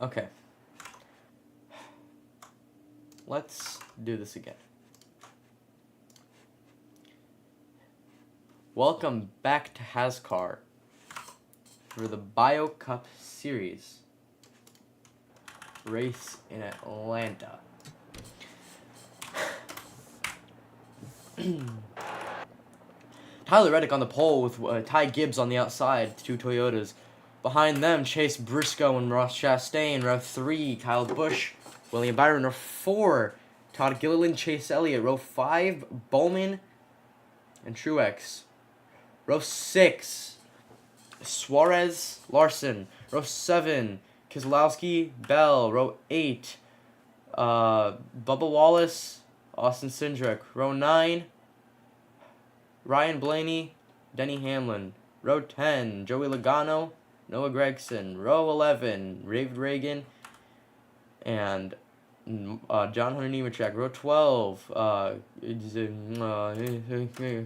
Okay. Let's do this again. Welcome back to HAZCAR for the BioCup series race in Atlanta. Tyler Reddick on the pole with Ty Gibbs on the outside, two Toyotas. Behind them, Chase Briscoe and Ross Chastain. Row 3, Kyle Busch, William Byron. Row 4, Todd Gilliland, Chase Elliott. Row 5, Bowman and Truex. Row 6, Suarez, Larson. Row 7, Keselowski, Bell. Row 8, Bubba Wallace, Austin Cindric. Row 9, Ryan Blaney, Denny Hamlin. Row 10, Joey Logano, Noah Gragson. Row 11, David Reagan and John Hunter Nemechek. Row 12,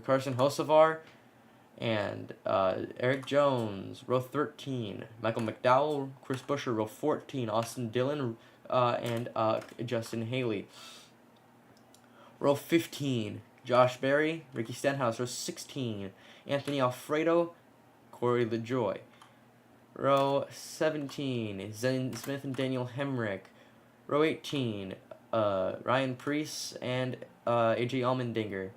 Carson Hocevar and Eric Jones. Row 13, Michael McDowell, Chris Buescher. Row 14, Austin Dillon and Justin Haley. Row 15, Josh Berry, Ricky Stenhouse. Row 16, Anthony Alfredo, Corey LaJoy. Row 17, Zen Smith and Daniel Hemrick. Row 18, Ryan Preece and AJ Allmendinger.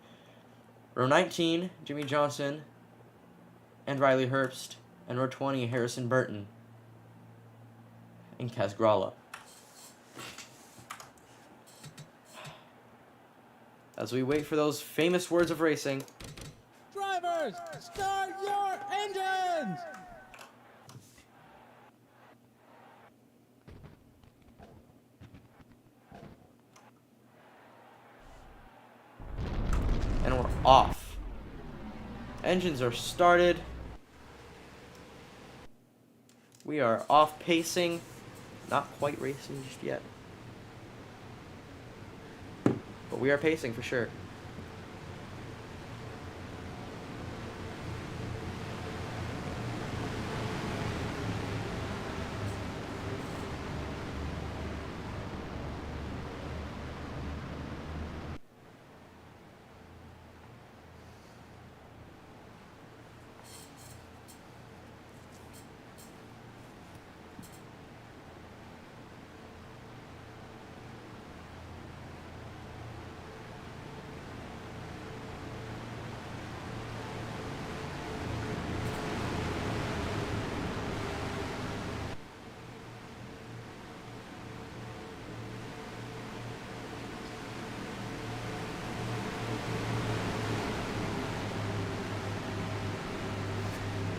Row 19, Jimmy Johnson and Riley Herbst. And row 20, Harrison Burton and Kaz Gralla. As we wait for those famous words of racing. Drivers, start your engines! And we're off. Engines are started. We are off pacing. Not quite racing just yet. But we are pacing for sure.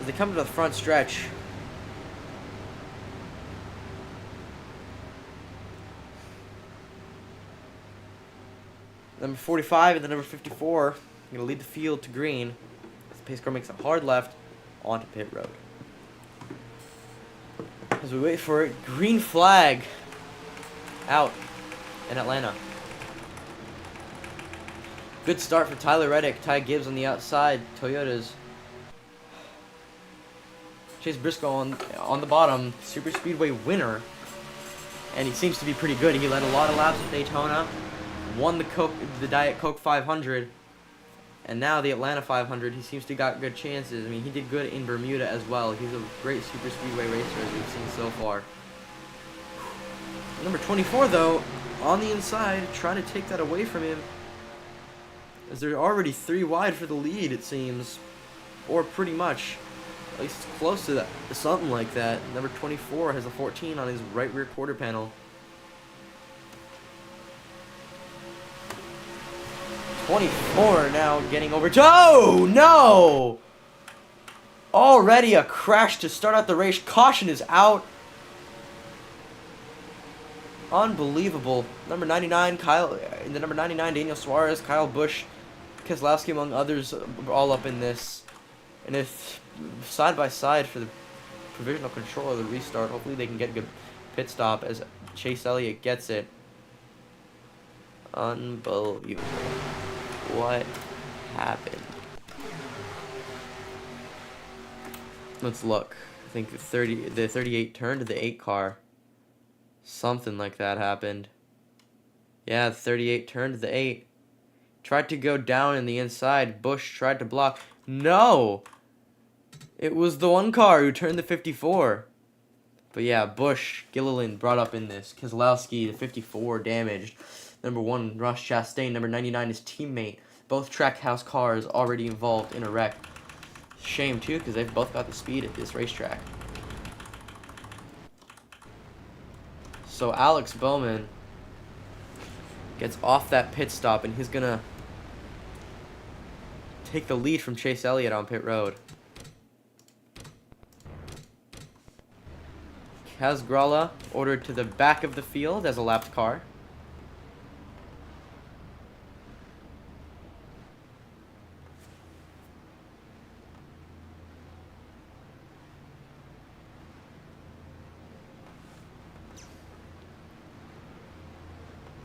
As they come to the front stretch, number 45 and the number 54 are going to lead the field to green as the pace car makes a hard left onto pit road. As we wait for it, green flag out in Atlanta. Good start for Tyler Reddick, Ty Gibbs on the outside, Toyotas. Chase Briscoe on the bottom, Super Speedway winner, and he seems to be pretty good. He led a lot of laps at Daytona, won the Diet Coke 500, and now the Atlanta 500. He seems to got good chances. I mean, he did good in Bermuda as well. He's a great Super Speedway racer as we've seen so far. Number 24, though, on the inside, trying to take that away from him, as they're already 3 wide for the lead, it seems, or pretty much. At least it's close to that, something like that. Number 24 has a 14 on his right rear quarter panel. 24 now getting over. Oh, no! Already a crash to start out the race. Caution is out. Unbelievable. Number 99, the number 99, Daniel Suarez, Kyle Busch, Keselowski, among others, all up in this. And if side by side for the provisional control of the restart, hopefully they can get a good pit stop as Chase Elliott gets it. Unbelievable. What happened? Let's look. I think the 38 turned to the 8 car. Something like that happened. Yeah, the 38 turned to the 8. Tried to go down in the inside. Bush tried to block. No! It was the one car who turned the 54. But yeah, Bush, Gilliland brought up in this. Keselowski, the 54, damaged. Number 1, Ross Chastain. Number 99, his teammate. Both Trackhouse cars already involved in a wreck. Shame, too, because they've both got the speed at this racetrack. So Alex Bowman gets off that pit stop, and he's going to take the lead from Chase Elliott on pit road. HAZCAR ordered to the back of the field as a lapped car.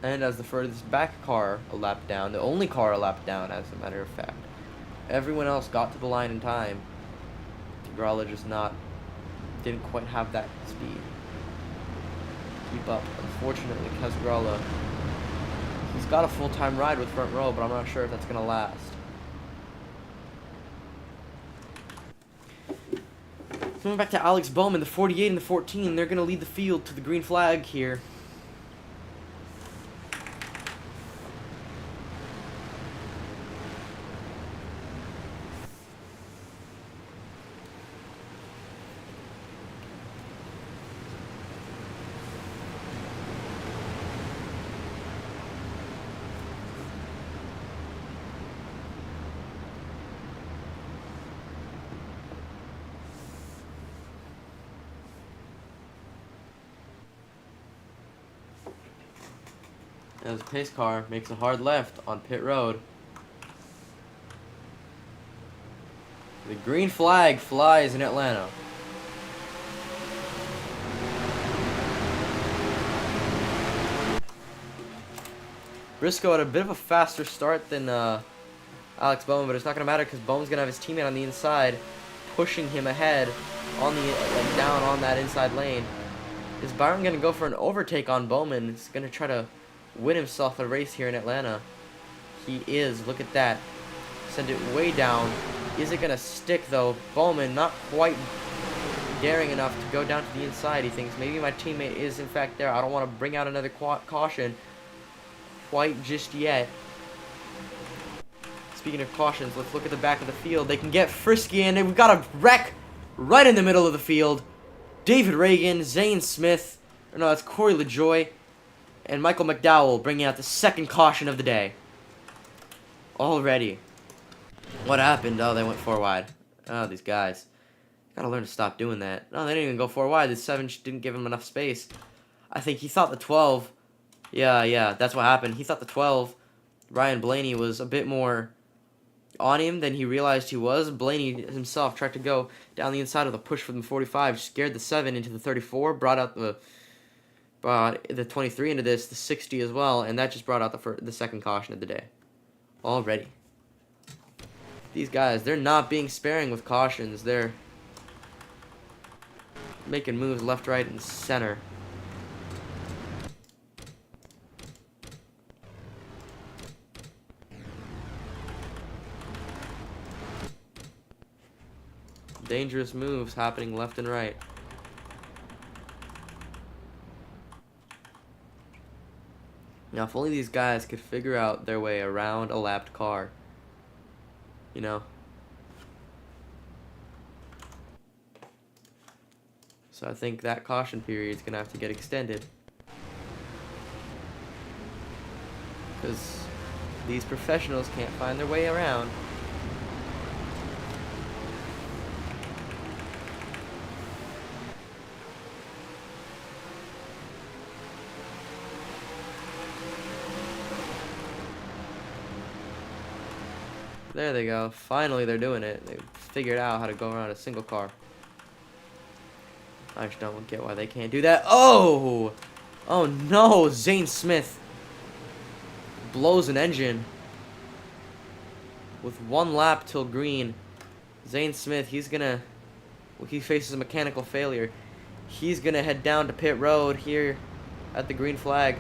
And as the furthest back car a lap down, the only car a lap down as a matter of fact. Everyone else got to the line in time. Gralla just didn't quite have that speed. Keep up. Unfortunately, Gralla, he's got a full-time ride with front row, but I'm not sure if that's going to last. Coming back to Alex Bowman, the 48 and the 14, they're going to lead the field to the green flag here. As the pace car makes a hard left on pit road. The green flag flies in Atlanta. Briscoe had a bit of a faster start than Alex Bowman, but it's not going to matter because Bowman's going to have his teammate on the inside, pushing him ahead on the down on that inside lane. Is Byron going to go for an overtake on Bowman? He's going to try to win himself a race here in Atlanta. He is. Look at that. Send it way down. Is it going to stick, though? Bowman not quite daring enough to go down to the inside. He thinks maybe my teammate is, in fact, there. I don't want to bring out another caution quite just yet. Speaking of cautions, let's look at the back of the field. They can get frisky, and we've got a wreck right in the middle of the field. David Reagan, Zane Smith, or no, that's Corey LaJoie, and Michael McDowell bringing out the second caution of the day. Already. What happened? Oh, they went 4 wide. Oh, these guys. Gotta learn to stop doing that. No, they didn't even go 4 wide. The 7 didn't give him enough space. I think he thought the 12. Yeah, that's what happened. He thought the 12, Ryan Blaney, was a bit more on him than he realized he was. Blaney himself tried to go down the inside of the push from the 45, scared the 7 into the 34, brought out the 23 into this, the 60 as well, and that just brought out the second caution of the day. Already. These guys, they're not being sparing with cautions. They're making moves left, right, and center. Dangerous moves happening left and right. Now, if only these guys could figure out their way around a lapped car. You know? So I think that caution period is going to have to get extended. Because these professionals can't find their way around. There they go. Finally, they're doing it. They figured out how to go around a single car. I just don't get why they can't do that. Oh! Oh no! Zane Smith blows an engine with 1 lap till green. Zane Smith, he faces a mechanical failure. He's gonna head down to pit road here at the green flag.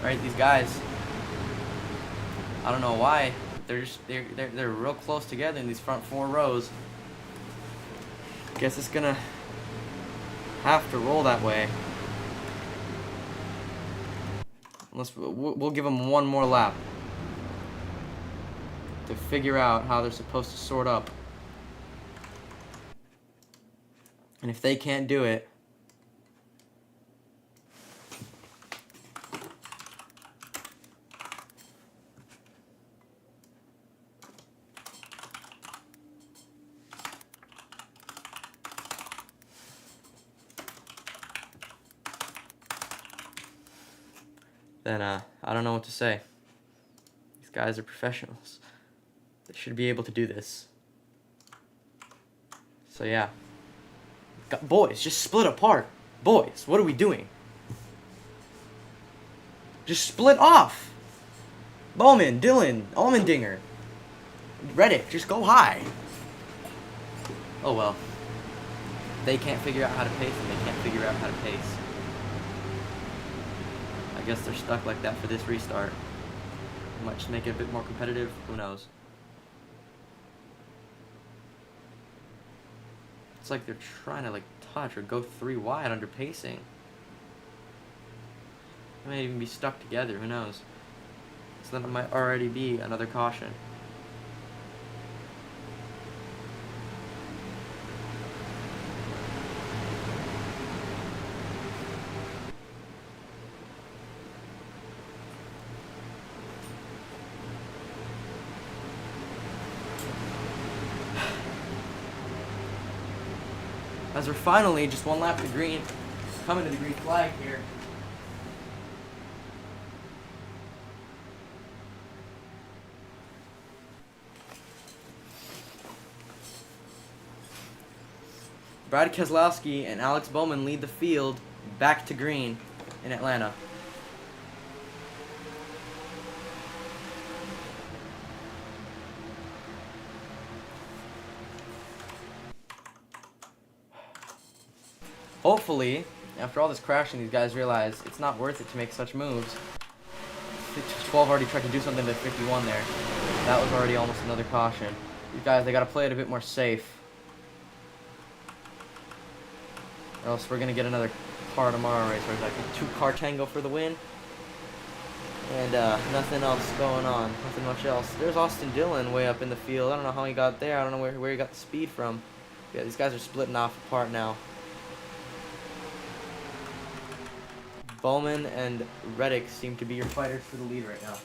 Right, these guys, I don't know why, they're real close together in these front 4 rows. Guess it's gonna have to roll that way. We'll give them one more lap to figure out how they're supposed to sort up. And if they can't do it, then I don't know what to say. These guys are professionals. They should be able to do this. So yeah. Boys, just split apart. Boys, what are we doing? Just split off. Bowman, Dylan, Almendinger, Reddick, just go high. Oh well. They can't figure out how to pace, and they can't figure out how to pace. I guess they're stuck like that for this restart. Might just make it a bit more competitive. Who knows? It's like they're trying to touch or go 3 wide under pacing. They might even be stuck together. Who knows? So then it might already be another caution. As we're finally just 1 lap to green, coming to the green flag here. Brad Keselowski and Alex Bowman lead the field back to green in Atlanta. Hopefully, after all this crashing, these guys realize it's not worth it to make such moves. 12 already tried to do something to 51 there. That was already almost another caution. These guys, they got to play it a bit more safe. Or else we're going to get another car tomorrow race where it's like a 2-car tango for the win. And nothing else going on. Nothing much else. There's Austin Dillon way up in the field. I don't know how he got there. I don't know where he got the speed from. Yeah, these guys are splitting off apart now. Bowman and Reddick seem to be your fighters for the lead right now.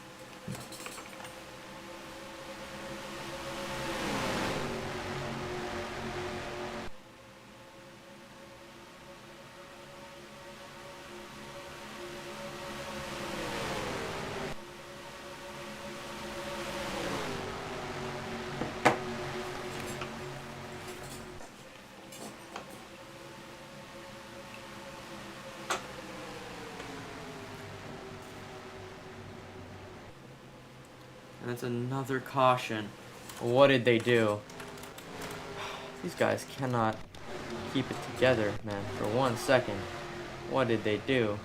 And that's another caution. What did they do? These guys cannot keep it together, man, for 1 second. What did they do?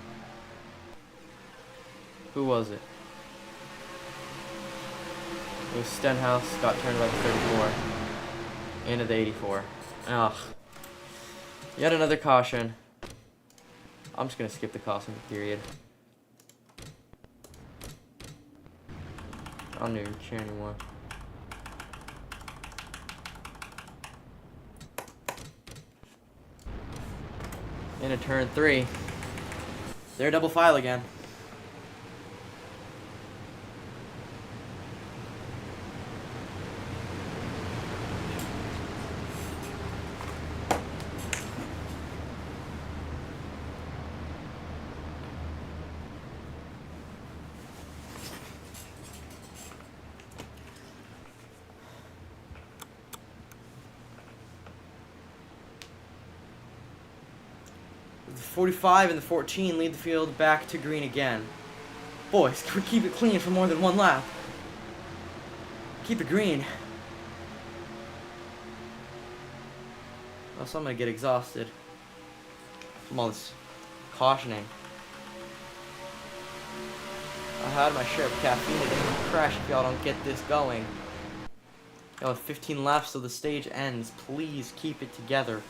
Who was it? It was Stenhouse, got turned by the 34. Into the 84. Ugh. Yet another caution. I'm just gonna skip the caution period. I don't even care anymore. Into turn 3. They're double file again. The 45 and the 14 lead the field back to green again. Boys, can we keep it clean for more than one lap? Keep it green. Else I'm gonna get exhausted from all this cautioning. I had my share of caffeine today. I'm gonna crash if y'all don't get this going. Y'all have 15 laps till the stage ends. Please keep it together.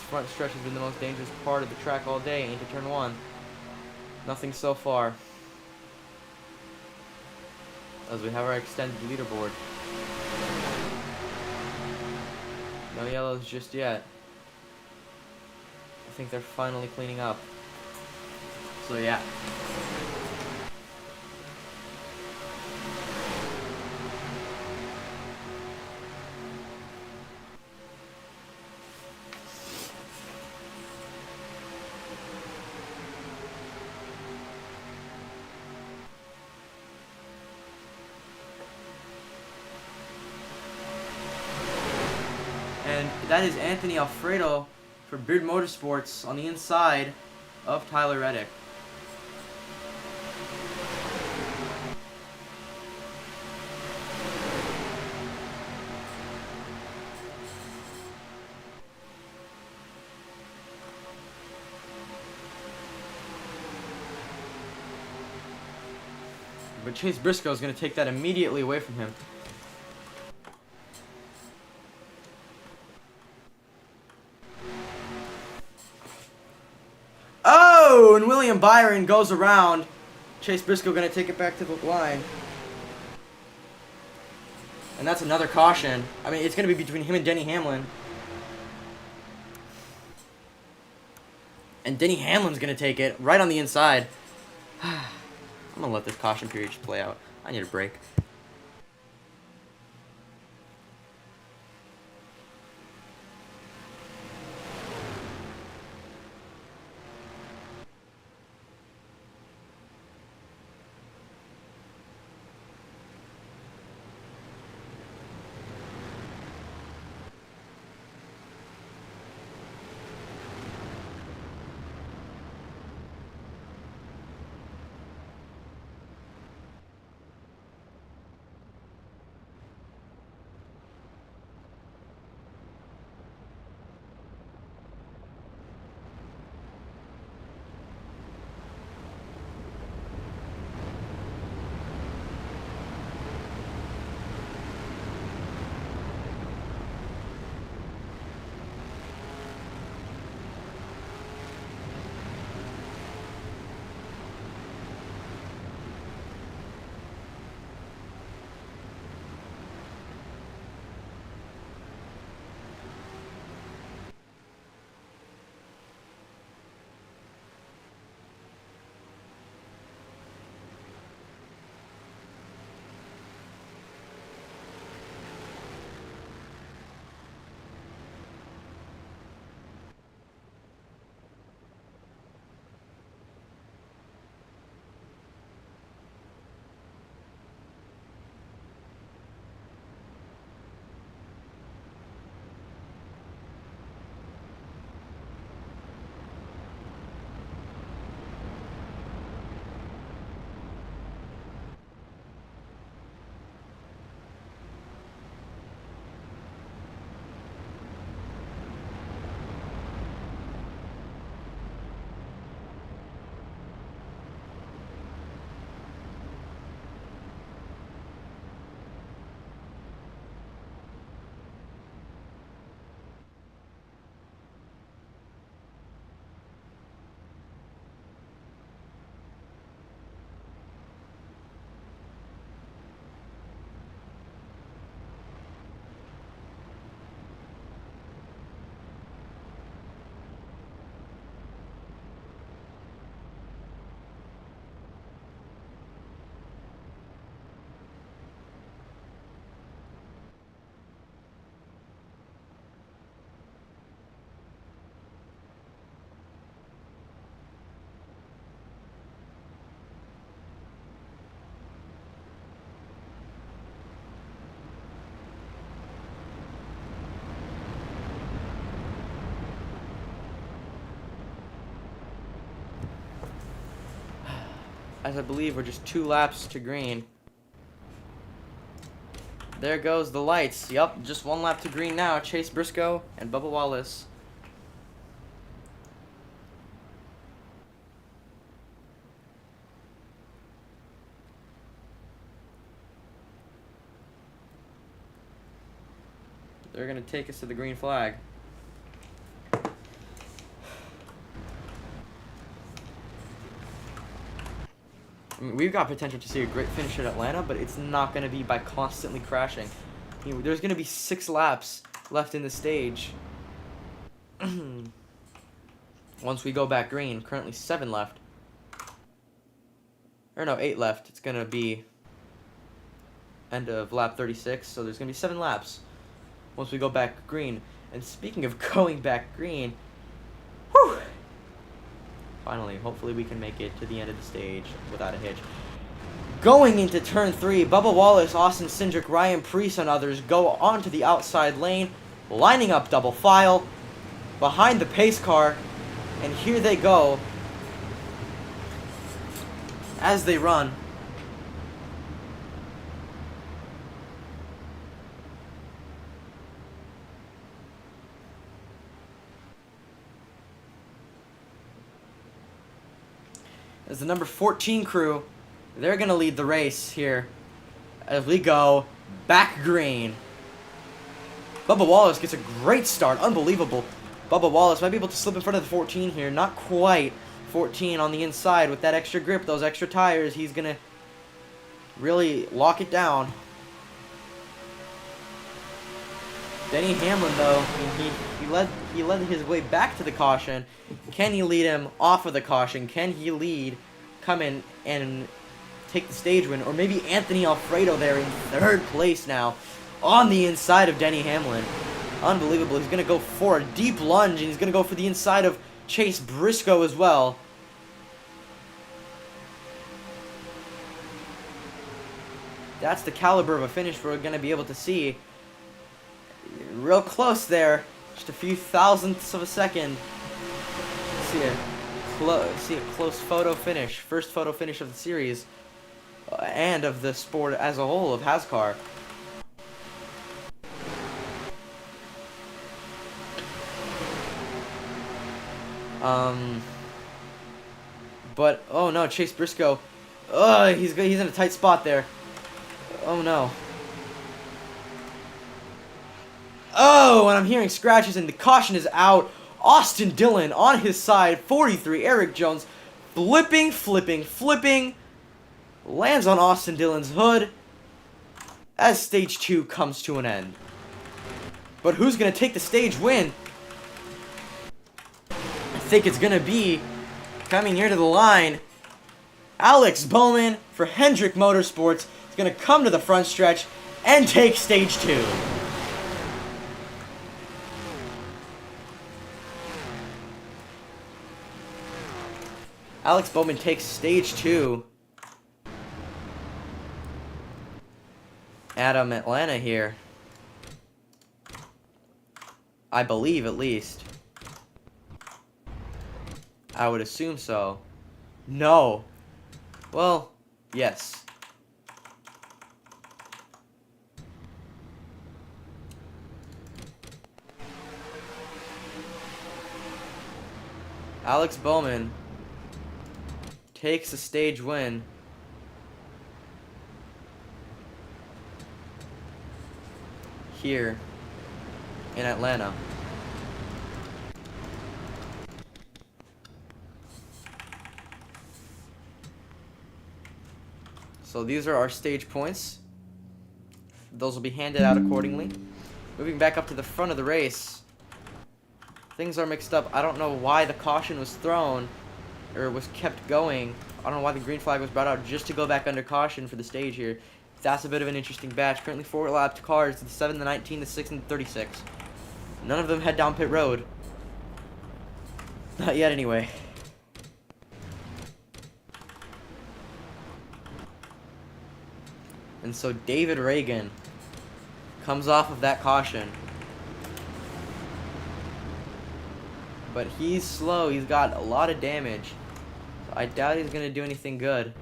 Front stretch has been the most dangerous part of the track all day into turn 1. Nothing so far. As we have our extended leaderboard. No yellows just yet. I think they're finally cleaning up. So yeah. And that is Anthony Alfredo for Beard Motorsports on the inside of Tyler Reddick. But Chase Briscoe is going to take that immediately away from him. Oh, and William Byron goes around. Chase Briscoe going to take it back to the line. And that's another caution. I mean, it's going to be between him and Denny Hamlin. And Denny Hamlin's going to take it right on the inside. I'm going to let this caution period just play out. I need a break. as I believe we're just 2 laps to green. There goes the lights. Yup, just 1 lap to green now. Chase Briscoe and Bubba Wallace. They're going to take us to the green flag. I mean, we've got potential to see a great finish at Atlanta, but it's not going to be by constantly crashing. I mean, there's going to be 6 laps left in the stage. Once we go back green, currently 7 left. Or no, 8 left. It's going to be end of lap 36, so there's going to be 7 laps once we go back green. And speaking of going back green, whew, finally, hopefully we can make it to the end of the stage without a hitch. Going into turn 3, Bubba Wallace, Austin Cindric, Ryan Preece, and others go onto the outside lane, lining up double file behind the pace car, and here they go as they run. As the number 14 crew, they're going to lead the race here as we go back green. Bubba Wallace gets a great start. Unbelievable. Bubba Wallace might be able to slip in front of the 14 here. Not quite. 14 on the inside with that extra grip, those extra tires. He's going to really lock it down. Denny Hamlin, though, he led his way back to the caution. Can he lead him off of the caution? Can he come in and take the stage win? Or maybe Anthony Alfredo there in 3rd place now on the inside of Denny Hamlin. Unbelievable. He's going to go for a deep lunge, and he's going to go for the inside of Chase Briscoe as well. That's the caliber of a finish we're going to be able to see. Real close there. Just a few thousandths of a second. See a close photo finish. First photo finish of the series. And of the sport as a whole of HAZCAR. But, oh no, Chase Briscoe. He's in a tight spot there. Oh no. Oh, and I'm hearing scratches, and the caution is out. Austin Dillon on his side, 43. Eric Jones flipping. Lands on Austin Dillon's hood as stage 2 comes to an end. But who's going to take the stage win? I think it's going to be coming here to the line. Alex Bowman for Hendrick Motorsports is going to come to the front stretch and take stage 2. Alex Bowman takes stage 2 at Atlanta here. I believe, at least. I would assume so. No. Well, yes. Alex Bowman takes a stage win. Here in Atlanta. So these are our stage points. Those will be handed out accordingly. Moving back up to the front of the race. Things are mixed up. I don't know why the caution was thrown or was kept going. I don't know why the green flag was brought out just to go back under caution for the stage here. That's a bit of an interesting batch. Currently 4 lapped cars, the 7, the 19, the 6, and the 36. None of them head down pit road. Not yet, anyway. And so David Reagan comes off of that caution. But he's slow. He's got a lot of damage. So I doubt he's going to do anything good.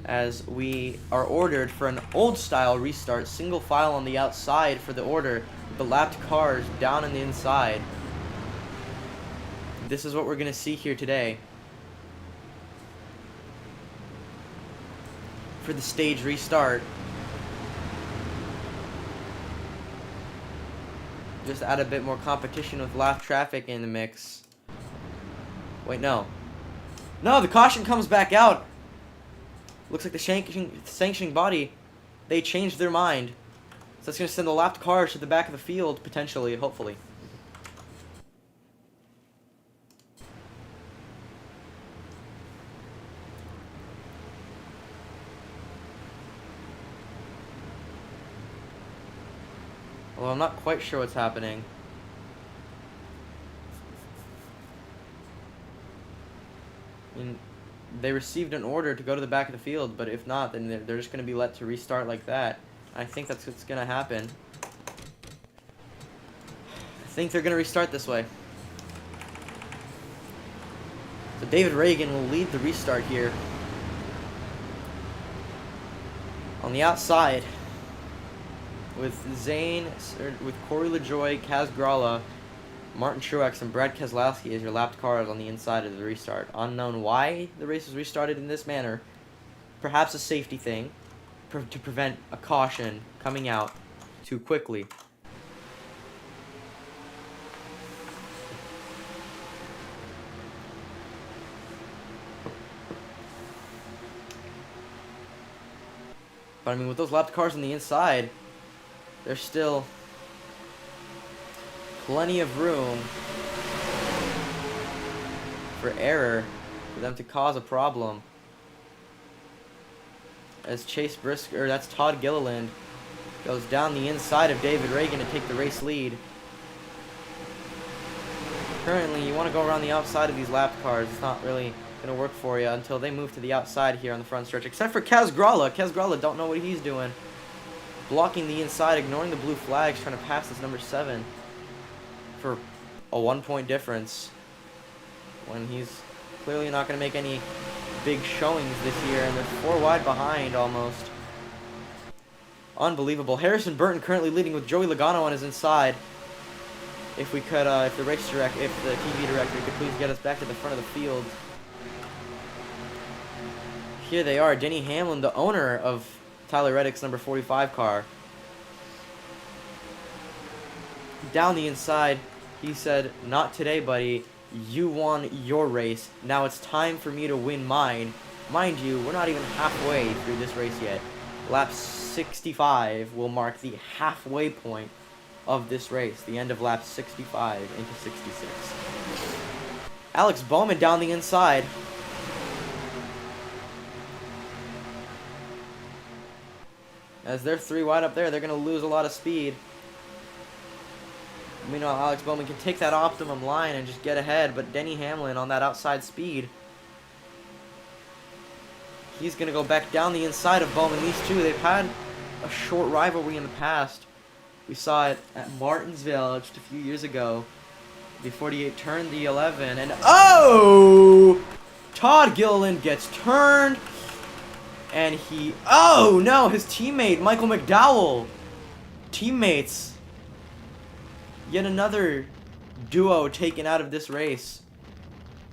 as we are ordered for an old style restart, single file on the outside for the order, with the lapped cars down on the inside. This is what we're going to see here today for the stage restart. Just add a bit more competition with lap traffic in the mix. Wait, no. No, the caution comes back out. Looks like the sanctioning body, they changed their mind. So that's going to send the lapped cars to the back of the field, potentially, hopefully. Well, I'm not quite sure what's happening. I mean, they received an order to go to the back of the field, but if not, then they're just going to be let to restart like that. I think that's what's going to happen. I think they're going to restart this way. So David Reagan will lead the restart here. On the outside, with with Corey LaJoie, Kaz Gralla, Martin Truex, and Brad Keselowski as your lapped cars on the inside of the restart. Unknown why the race was restarted in this manner. Perhaps a safety thing to prevent a caution coming out too quickly. But I mean, with those lapped cars on the inside, there's still plenty of room for error for them to cause a problem. As Chase Briscoe, or that's Todd Gilliland, goes down the inside of David Reagan to take the race lead. Currently, you want to go around the outside of these lapped cars. It's not really going to work for you until they move to the outside here on the front stretch. Except for Kaz Gralla. Kaz Gralla don't know what he's doing. Blocking the inside, ignoring the blue flags, trying to pass this number 7 for a 1-point difference when he's clearly not going to make any big showings this year, and they're 4 wide behind almost. Unbelievable. Harrison Burton currently leading with Joey Logano on his inside. If we could, if the TV director could please get us back to the front of the field. Here they are, Denny Hamlin, the owner of Tyler Reddick's number 45 car. Down the inside, he said, "Not today, buddy. You won your race. Now it's time for me to win mine." Mind you, we're not even halfway through this race yet. Lap 65 will mark the halfway point of this race. The end of lap 65 into 66. Alex Bowman down the inside. As they're 3 wide up there, they're going to lose a lot of speed. Meanwhile, Alex Bowman can take that optimum line and just get ahead, but Denny Hamlin on that outside speed, he's going to go back down the inside of Bowman. These two, they've had a short rivalry in the past. We saw it at Martinsville just a few years ago. The 48 turned the 11, and oh! Todd Gilliland gets turned. And oh no, his teammate, Michael McDowell. Teammates. Yet another duo taken out of this race.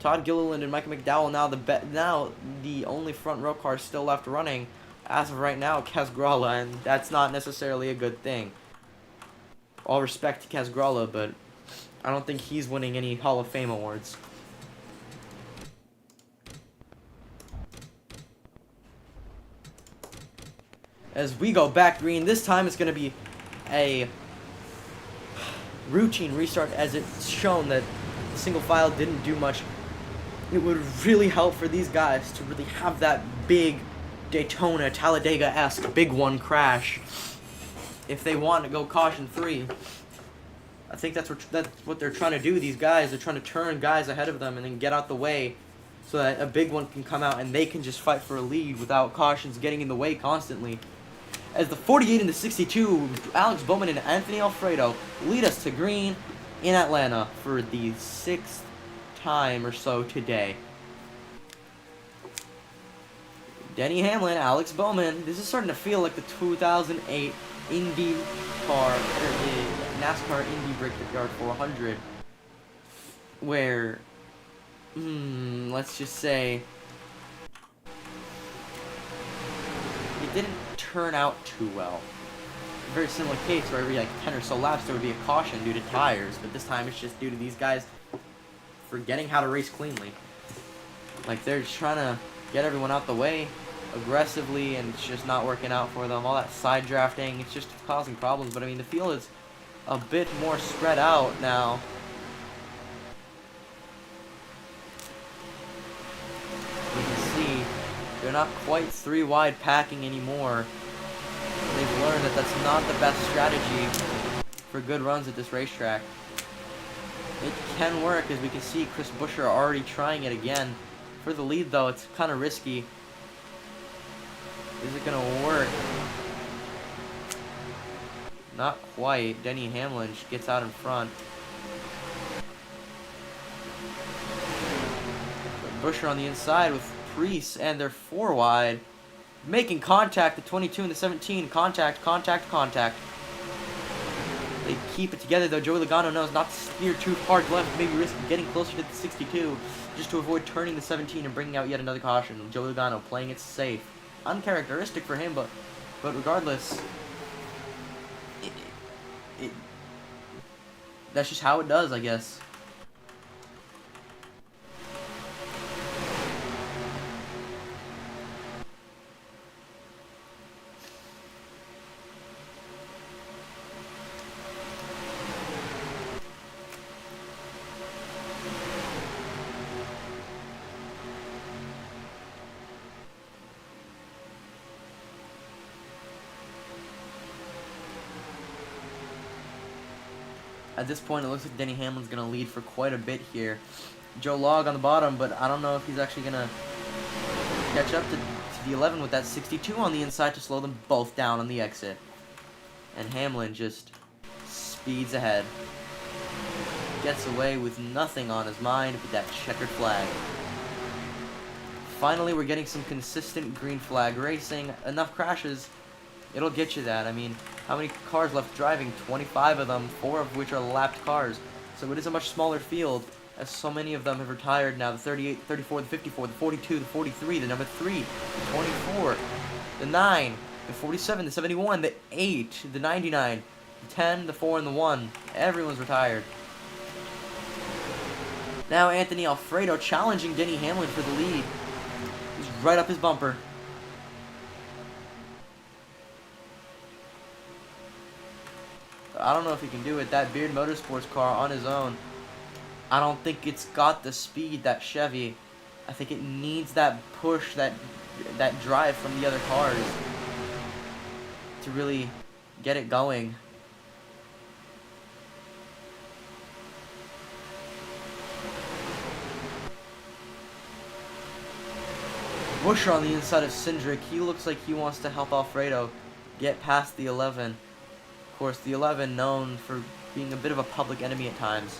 Todd Gilliland and Michael McDowell now the only front row car still left running. As of right now, Kaz Gralla, and that's not necessarily a good thing. All respect to Kaz Gralla, but I don't think he's winning any Hall of Fame awards. As we go back green, this time it's going to be a routine restart, as it's shown that the single file didn't do much. It would really help for these guys to really have that big Daytona, Talladega-esque big one crash if they want to go caution free. I think that's what they're trying to do. These guys, they're trying to turn guys ahead of them and then get out the way so that a big one can come out and they can just fight for a lead without cautions getting in the way constantly. As the 48 and the 62, Alex Bowman and Anthony Alfredo lead us to green in Atlanta for the 6th time or so today. Denny Hamlin, Alex Bowman. This is starting to feel like the 2008 Indy car, or the NASCAR Indy Brickyard 400, where, let's just say, it didn't turn out too well. A very similar case where every like 10 or so laps there would be a caution due to tires, but this time it's just due to these guys forgetting how to race cleanly. Like, they're just trying to get everyone out the way aggressively, and it's just not working out for them. All that side drafting, it's just causing problems. But I mean, the field is a bit more spread out now. You can see they're not quite 3 wide packing anymore. They've learned that that's not the best strategy for good runs at this racetrack. It can work, as we can see Chris Buescher already trying it again. For the lead, though, it's kind of risky. Is it going to work? Not quite. Denny Hamlin gets out in front. Buescher on the inside with Priest, and they're 4 wide. Making contact, the 22 and the 17. Contact, contact, contact. They keep it together, though. Joey Logano knows not to steer too far left, maybe risk getting closer to the 62, just to avoid turning the 17 and bringing out yet another caution. Joey Logano playing it safe. Uncharacteristic for him, but regardless, that's just how it does, I guess. At this point, it looks like Denny Hamlin's going to lead for quite a bit here. Joe Log on the bottom, but I don't know if he's actually going to catch up to the 11 with that 62 on the inside to slow them both down on the exit. And Hamlin just speeds ahead. Gets away with nothing on his mind but that checkered flag. Finally, we're getting some consistent green flag racing. Enough crashes, it'll get you that. I mean, how many cars left driving? 25 of them, 4 of which are lapped cars. So it is a much smaller field, as so many of them have retired now. The 38, 34, the 54, the 42, the 43, the number 3, the 24, the 9, the 47, the 71, the 8, the 99, the 10, the 4, and the 1. Everyone's retired. Now Anthony Alfredo challenging Denny Hamlin for the lead. He's right up his bumper. I don't know if he can do it. That Beard Motorsports car on his own, I don't think it's got the speed, that Chevy. I think it needs that push, that drive from the other cars to really get it going. Buescher on the inside of Cindric. He looks like he wants to help Alfredo get past the 11. Of course, the 11 known for being a bit of a public enemy at times.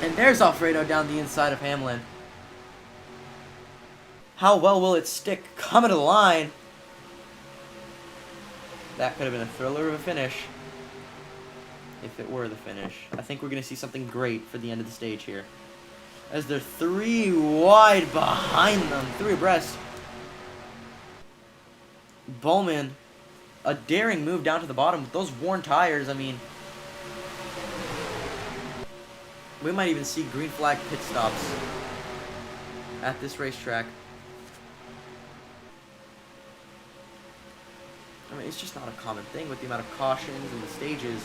And there's Alfredo down the inside of Hamlin. How well will it stick? Coming to the line. That could have been a thriller of a finish. If it were the finish. I think we're going to see something great for the end of the stage here. As they're 3 wide behind them. 3 abreast. Bowman. A daring move down to the bottom with those worn tires. I mean, we might even see green flag pit stops at this racetrack. I mean, it's just not a common thing with the amount of cautions and the stages.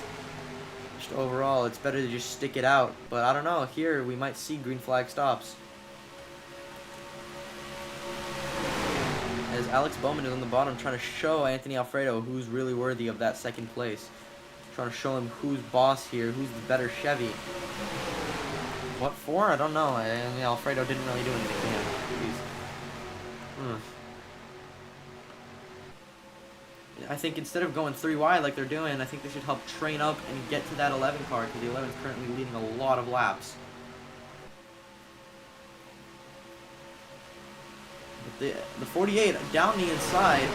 Just overall, it's better to just stick it out. But I don't know, here we might see green flag stops. As Alex Bowman is on the bottom trying to show Anthony Alfredo who's really worthy of that 2nd place. Trying to show him who's boss here, who's the better Chevy. What for? I don't know. I mean, Alfredo didn't really do anything to him. I think instead of going 3 wide like they're doing, I think they should help train up and get to that 11 car, because the 11 is currently leading a lot of laps. But the 48 down the inside,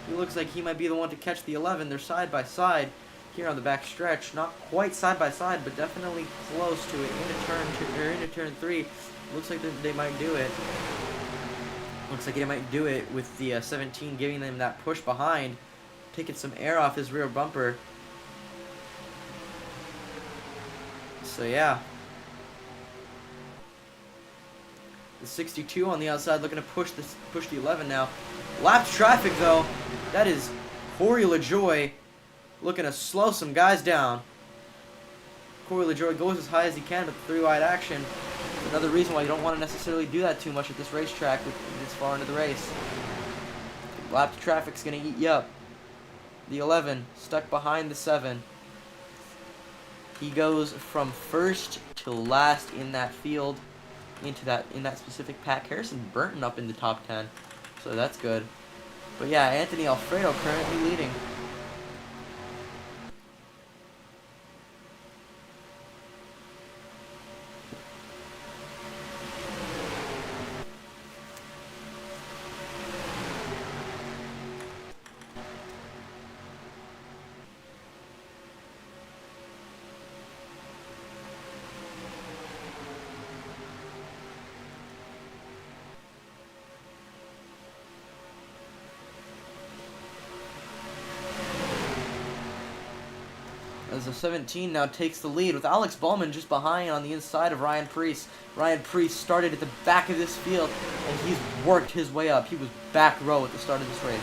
he looks like he might be the one to catch the 11. They're side by side here on the back stretch. Not quite side by side, but definitely close to it. Into turn 3. Looks like they might do it. Looks like they might do it with the 17 giving them that push behind, taking some air off his rear bumper. So yeah. The 62 on the outside looking to push the 11 now. Lapped traffic though. That is Corey LaJoy looking to slow some guys down. Corey LaJoy goes as high as he can with the 3 wide action. Another reason why you don't want to necessarily do that too much at this racetrack this far into the race. Lapped traffic's going to eat you up. The 11 stuck behind the 7. He goes from first to last in that field, in that specific pack. Harrison Burton up in the top 10, so that's good. But yeah, Anthony Alfredo currently leading. As the 17 now takes the lead with Alex Ballman just behind on the inside of Ryan Preece. Ryan Preece started at the back of this field and he's worked his way up. He was back row at the start of this race.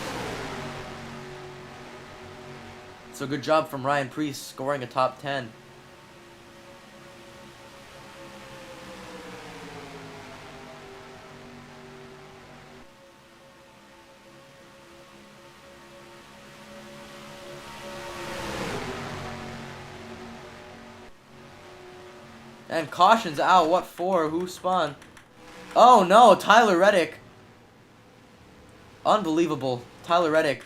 So good job from Ryan Preece scoring a top 10. And caution's out. What for? Who spun? Oh no, Tyler Reddick. Unbelievable. Tyler Reddick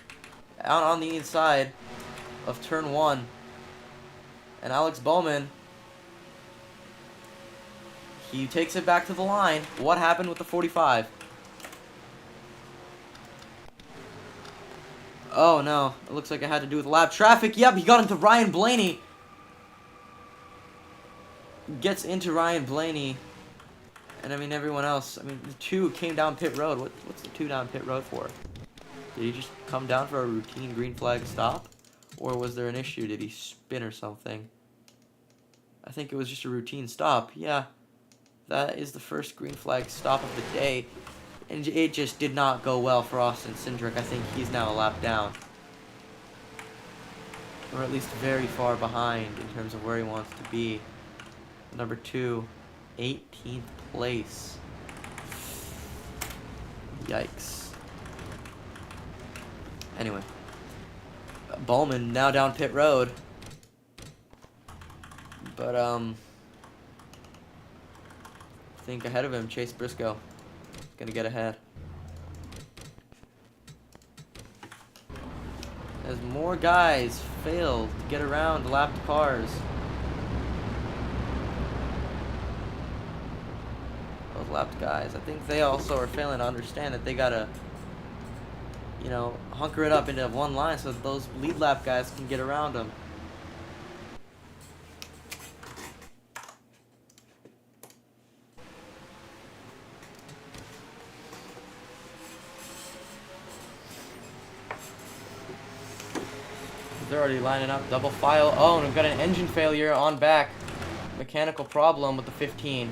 out on the inside of turn 1. And Alex Bowman, he takes it back to the line. What happened with the 45? Oh no, it looks like it had to do with lap traffic. Yep, he got into Ryan Blaney. Gets into Ryan Blaney, and I mean everyone else. I mean the 2 came down pit road. What's the 2 down pit road for? Did he just come down for a routine green flag stop, or was there an issue? Did he spin or something? I think it was just a routine stop. Yeah, that is the first green flag stop of the day, and it just did not go well for Austin Cindric. I think he's now a lap down, or at least very far behind in terms of where he wants to be. Number 2, 18th place. Yikes. Anyway, Bowman now down pit road, but I think ahead of him, Chase Briscoe gonna get ahead. As more guys fail to get around lapped cars. Lapped guys, I think they also are failing to understand that they gotta, you know, hunker it up into one line so that those lead lap guys can get around them. They're already lining up double file. Oh, and we've got an engine failure on back. Mechanical problem with the 15.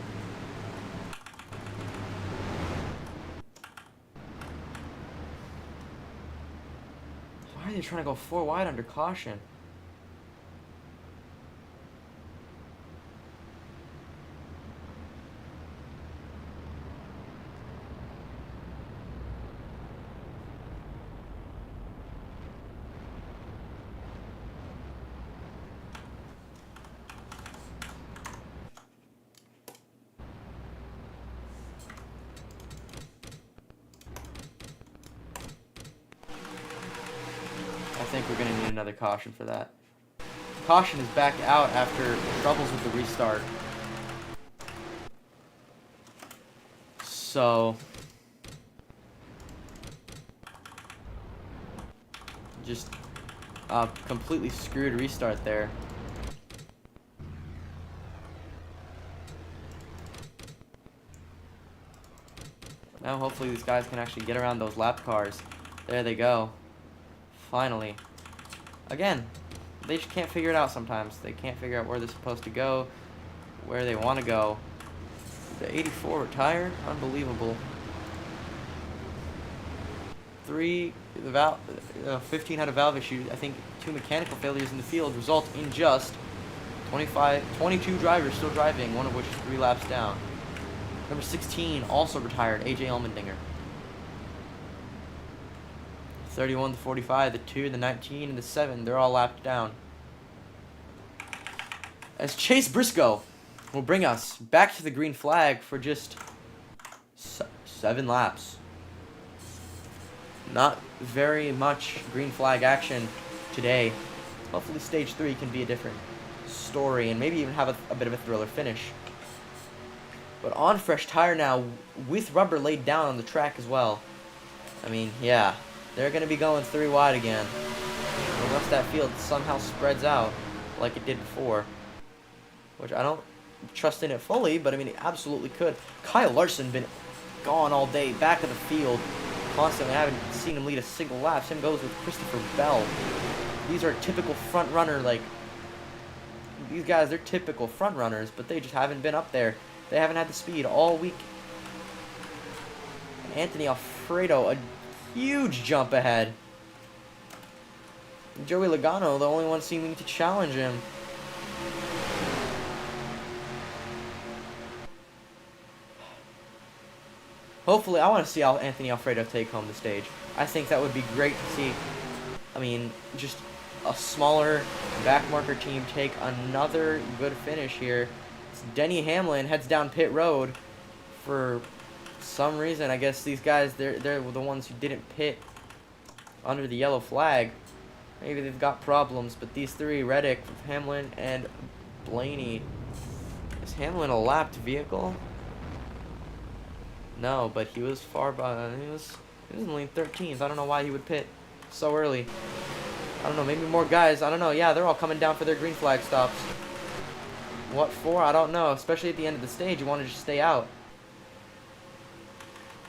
Why are they trying to go 4 wide under caution? think we're going to need another caution for that. Caution is back out after troubles with the restart. So, just completely screwed restart there. Now hopefully these guys can actually get around those lap cars. There they go. Finally. Again, they just can't figure it out sometimes. They can't figure out where they're supposed to go, where they want to go. The 84 retired? Unbelievable. 15 had a valve issue. I think 2 mechanical failures in the field result in just 22 drivers still driving, one of which is 3 laps down. Number 16 also retired, AJ Allmendinger. 31, the 45, the 2, the 19, and the 7, they're all lapped down. As Chase Briscoe will bring us back to the green flag for just 7 laps. Not very much green flag action today. Hopefully stage 3 can be a different story and maybe even have a bit of a thriller finish. But on fresh tire now, with rubber laid down on the track as well. I mean, yeah, they're going to be going 3 wide again. Unless that field somehow spreads out like it did before. Which I don't trust in it fully, but I mean, it absolutely could. Kyle Larson been gone all day, back of the field, constantly. I haven't seen him lead a single lap. Same goes with Christopher Bell. These are typical front runner, like, these guys, they're typical front runners, but they just haven't been up there. They haven't had the speed all week. Anthony Alfredo, a huge jump ahead. Joey Logano, the only one seeming to challenge him. Hopefully, I want to see Anthony Alfredo take home the stage. I think that would be great to see. I mean, just a smaller backmarker team take another good finish here. Denny Hamlin heads down pit road for some reason. I guess these guys, they're the ones who didn't pit under the yellow flag. Maybe they've got problems, but these 3, Reddick, Hamlin, and Blaney. Is Hamlin a lapped vehicle? No, but he was far behind. He was in lane 13th. I don't know why he would pit so early. I don't know, maybe more guys. I don't know. Yeah, they're all coming down for their green flag stops. What for? I don't know. Especially at the end of the stage, you want to just stay out.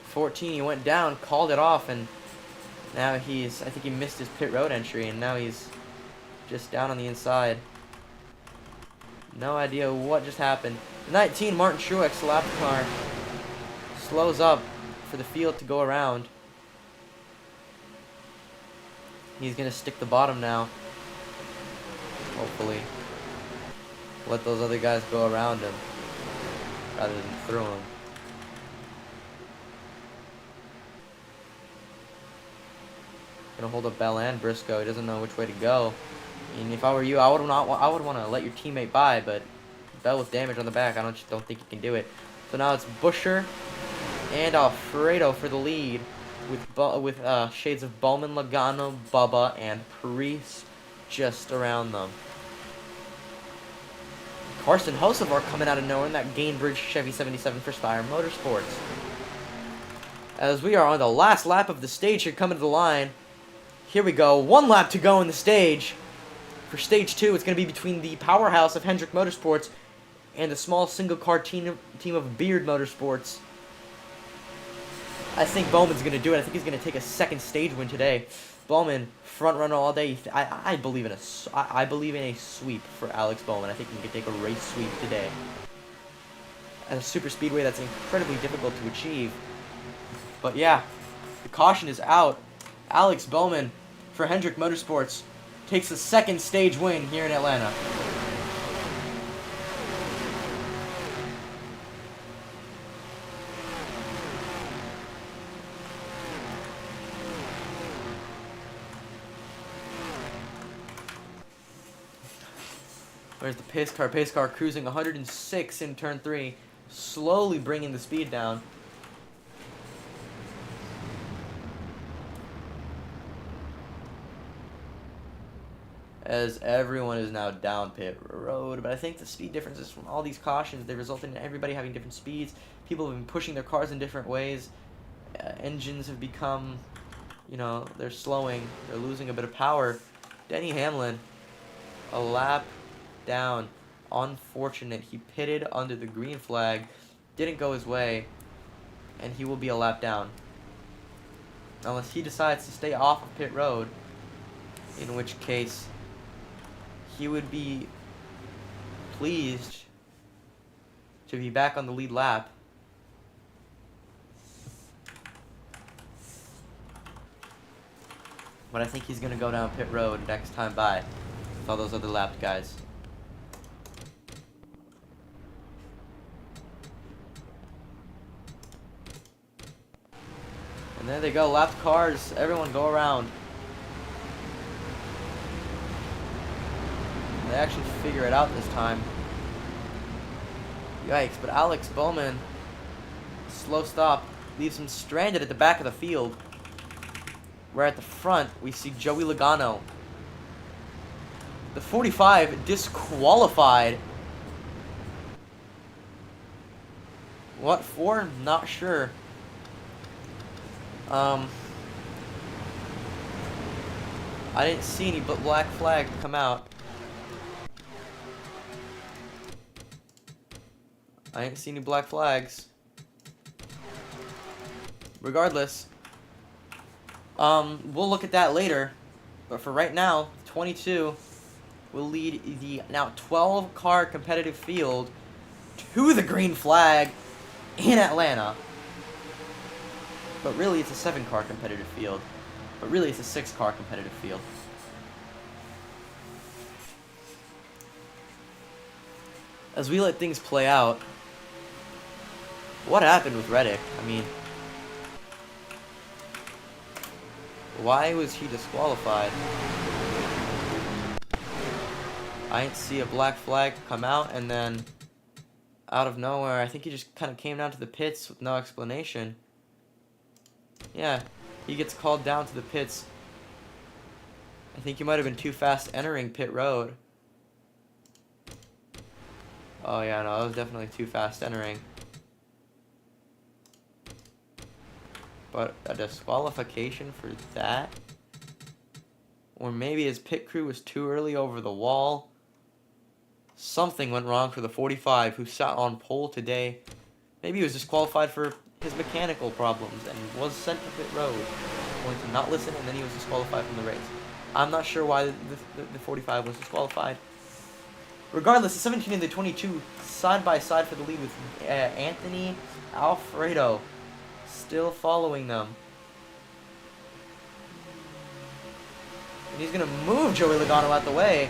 14, he went down, called it off, and now I think he missed his pit road entry, and now he's just down on the inside. No idea what just happened. 19, Martin Truex, lap car, slows up for the field to go around. He's going to stick the bottom now. Hopefully. Let those other guys go around him rather than through him. Gonna hold up Bell and Briscoe. He doesn't know which way to go. I mean, if I were you, I would want to let your teammate by, but Bell with damage on the back, I just don't think he can do it. So now it's Buescher and Alfredo for the lead, with shades of Bowman, Logano, Bubba, and Paris just around them. Carson Hocevar coming out of nowhere in that Gainbridge Chevy 77 for Spire Motorsports. As we are on the last lap of the stage here, coming to the line. Here we go. 1 lap to go in the stage. For stage 2, it's going to be between the powerhouse of Hendrick Motorsports and the small single-car team of Beard Motorsports. I think Bowman's going to do it. I think he's going to take a second stage win today. Bowman, front runner all day. I believe in a sweep for Alex Bowman. I think he can take a race sweep today. At a super speedway, that's incredibly difficult to achieve. But yeah, the caution is out. Alex Bowman for Hendrick Motorsports takes the second stage win here in Atlanta. Where's the pace car? Pace car cruising 106 in turn 3, slowly bringing the speed down. as everyone is now down pit road. But I think the speed differences from all these cautions, they resulted in everybody having different speeds. People have been pushing their cars in different ways. Engines have become, they're slowing. They're losing a bit of power. Denny Hamlin, a lap down. Unfortunate. He pitted under the green flag. Didn't go his way. And he will be a lap down. Unless he decides to stay off of pit road. In which case, he would be pleased to be back on the lead lap. But I think he's going to go down pit road next time by with all those other lapped guys. And there they go, lapped cars. Everyone go around. They actually figure it out this time. Yikes, but Alex Bowman, slow stop, leaves him stranded at the back of the field. Where at the front, we see Joey Logano. The 45 disqualified. What for? Not sure. I didn't see any but black flag come out. I didn't see any black flags. Regardless, we'll look at that later. But for right now, 22 will lead the now 12-car competitive field to the green flag in Atlanta. But really, it's a 7-car competitive field. But really, it's a 6-car competitive field. As we let things play out, what happened with Reddick? I mean, why was he disqualified? I didn't see a black flag come out, and then out of nowhere, I think he just kind of came down to the pits with no explanation. Yeah, he gets called down to the pits. I think he might have been too fast entering pit road. Oh yeah, no, that was definitely too fast entering. But a disqualification for that? Or maybe his pit crew was too early over the wall. Something went wrong for the 45 who sat on pole today. Maybe he was disqualified for his mechanical problems and was sent to pit road. Going to not listen, and then he was disqualified from the race. I'm not sure why the 45 was disqualified. Regardless, the 17 and the 22 side by side for the lead with Anthony Alfredo still following them. And he's going to move Joey Logano out the way.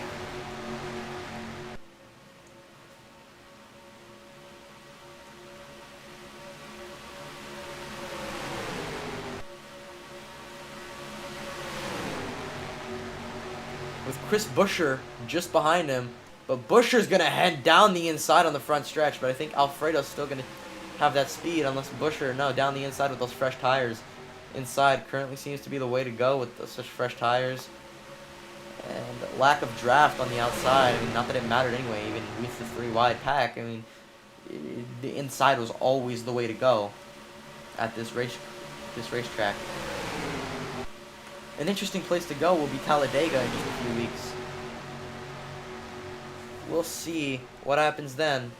With Chris Buescher just behind him. But Buescher's going to head down the inside on the front stretch. But I think Alfredo's still going to have that speed unless Buescher, no, down the inside with those fresh tires. Inside currently seems to be the way to go with such fresh tires. And lack of draft on the outside. I mean, not that it mattered anyway, even with the 3-wide pack. I mean, the inside was always the way to go at this racetrack. An interesting place to go will be Talladega in just a few weeks. We'll see what happens then.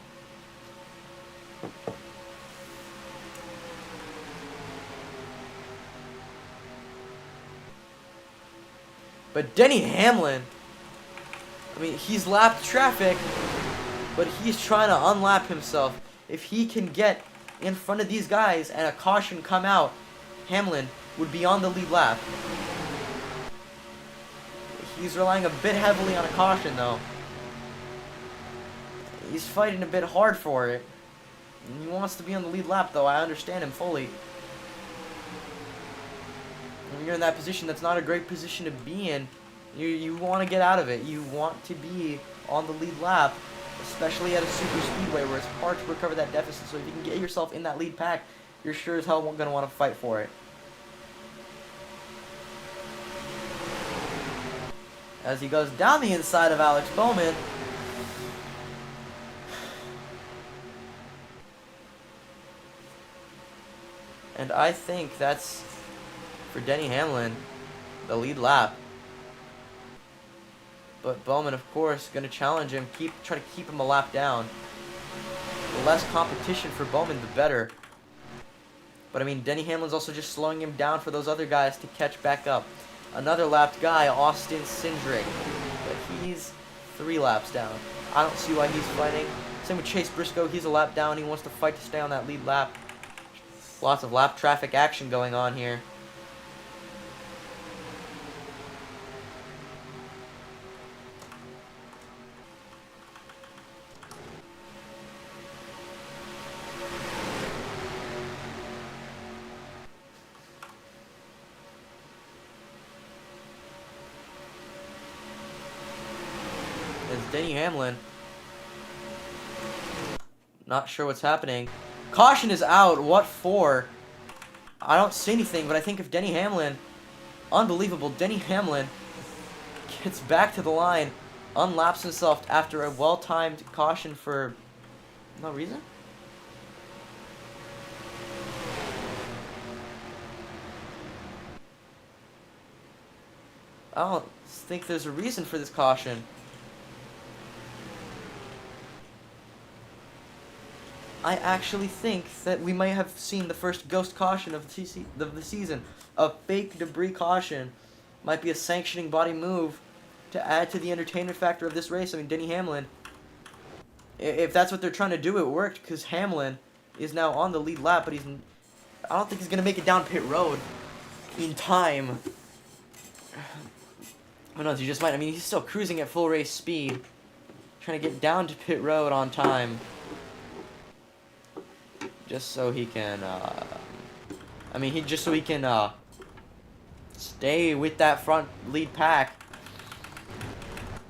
But Denny Hamlin, I mean, he's lapped traffic, but he's trying to unlap himself. If he can get in front of these guys and a caution come out, Hamlin would be on the lead lap. He's relying a bit heavily on a caution, though. He's fighting a bit hard for it. And he wants to be on the lead lap, though. I understand him fully. When you're in that position, that's not a great position to be in. You want to get out of it. You want to be on the lead lap, especially at a super speedway where it's hard to recover that deficit. So if you can get yourself in that lead pack, you're sure as hell going to want to fight for it. as he goes down the inside of Alex Bowman. And I think that's, for Denny Hamlin, the lead lap. But Bowman, of course, going to challenge him, try to keep him a lap down. The less competition for Bowman, the better. But I mean, Denny Hamlin's also just slowing him down for those other guys to catch back up. Another lapped guy, Austin Cindric, but he's 3 laps down. I don't see why he's fighting. Same with Chase Briscoe, he's a lap down. He wants to fight to stay on that lead lap. Lots of lap traffic action going on here. As Denny Hamlin, not sure what's happening. Caution is out. What for? I don't see anything, but I think if Denny Hamlin, unbelievable, Denny Hamlin gets back to the line, unlaps himself after a well-timed caution for no reason? I don't think there's a reason for this caution. I actually think that we might have seen the first ghost caution of the season. A fake debris caution might be a sanctioning body move to add to the entertainment factor of this race. I mean, Denny Hamlin, if that's what they're trying to do, it worked, because Hamlin is now on the lead lap, but I don't think he's going to make it down pit road in time. Who knows, he just might. I mean, he's still cruising at full race speed, trying to get down to pit road on time. Just so he can, stay with that front lead pack.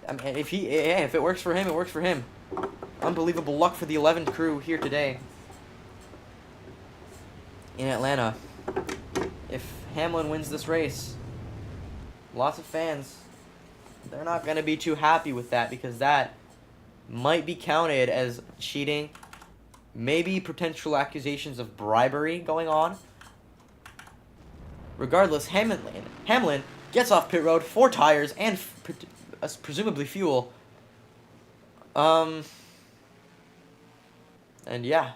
I mean, if it works for him, it works for him. Unbelievable luck for the 11 crew here today in Atlanta. If Hamlin wins this race, lots of fans, they're not going to be too happy with that, because that might be counted as cheating. Maybe potential accusations of bribery going on. Regardless, Hamlin gets off pit road, 4 tires, and presumably fuel. And yeah.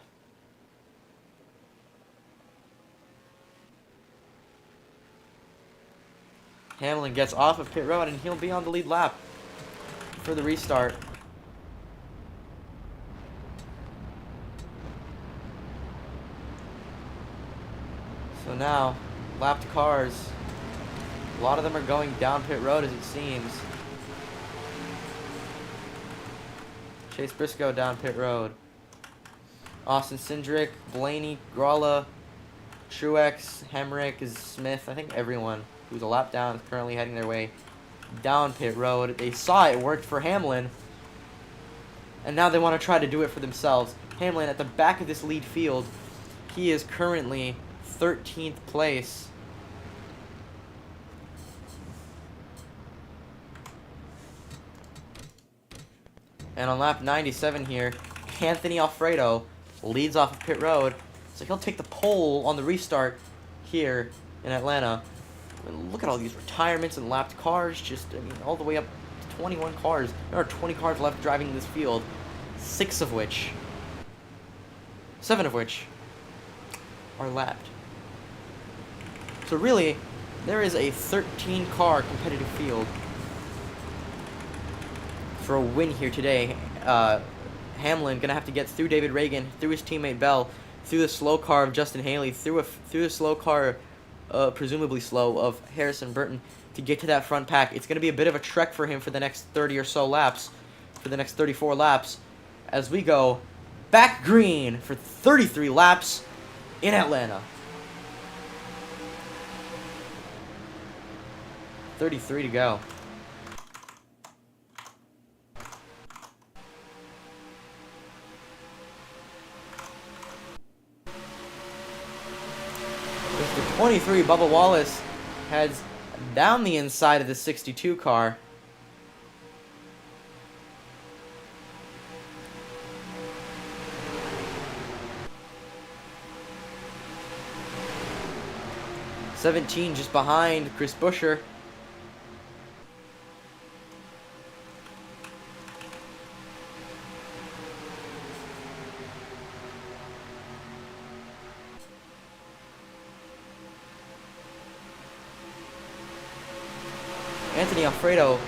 Hamlin gets off of pit road, and he'll be on the lead lap for the restart. So now, lapped cars, a lot of them are going down pit road, as it seems. Chase Briscoe down pit road. Austin Cindric, Blaney, Gralla, Truex, Hemrick, Smith. I think everyone who's a lap down is currently heading their way down pit road. They saw it worked for Hamlin, and now they want to try to do it for themselves. Hamlin at the back of this lead field. He is currently 13th place. And on lap 97 here, Anthony Alfredo leads off of pit road. So he'll take the pole on the restart here in Atlanta. I mean, look at all these retirements and lapped cars. Just, I mean, all the way up to 21 cars. There are 20 cars left driving in this field. 7 of which are lapped. So really, there is a 13-car competitive field for a win here today. Hamlin gonna have to get through David Reagan, through his teammate Bell, through the slow car of Justin Haley, through the slow car, presumably slow, of Harrison Burton to get to that front pack. It's gonna be a bit of a trek for him for the next 30 or so laps, for the next 34 laps, as we go back green for 33 laps in Atlanta. 33 to go. Mr. 23, Bubba Wallace, heads down the inside of the 62 car. 17 just behind Chris Buescher. Anthony Alfredo,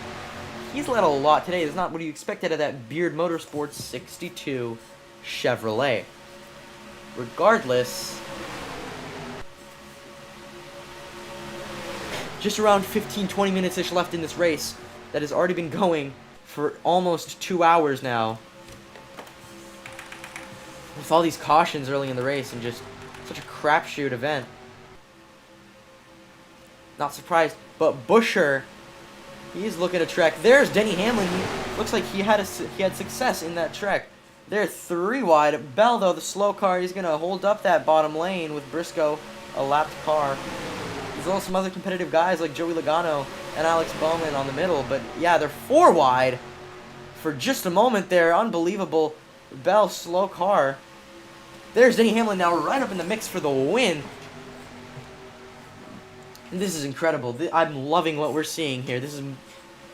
he's led a lot today. It's not what you expected of that Beard Motorsports 62 Chevrolet. Regardless, just around 15-20 minutes-ish left in this race that has already been going for almost 2 hours now. With all these cautions early in the race and just such a crapshoot event. Not surprised, but Buescher, he's looking to Trek. There's Denny Hamlin. He looks like he had success in that Trek. They're 3 wide. Bell, though, the slow car, he's going to hold up that bottom lane with Briscoe, a lapped car. There's also some other competitive guys like Joey Logano and Alex Bowman on the middle. But, yeah, they're 4 wide for just a moment there. Unbelievable. Bell, slow car. There's Denny Hamlin now right up in the mix for the win. And this is incredible. I'm loving what we're seeing here. This is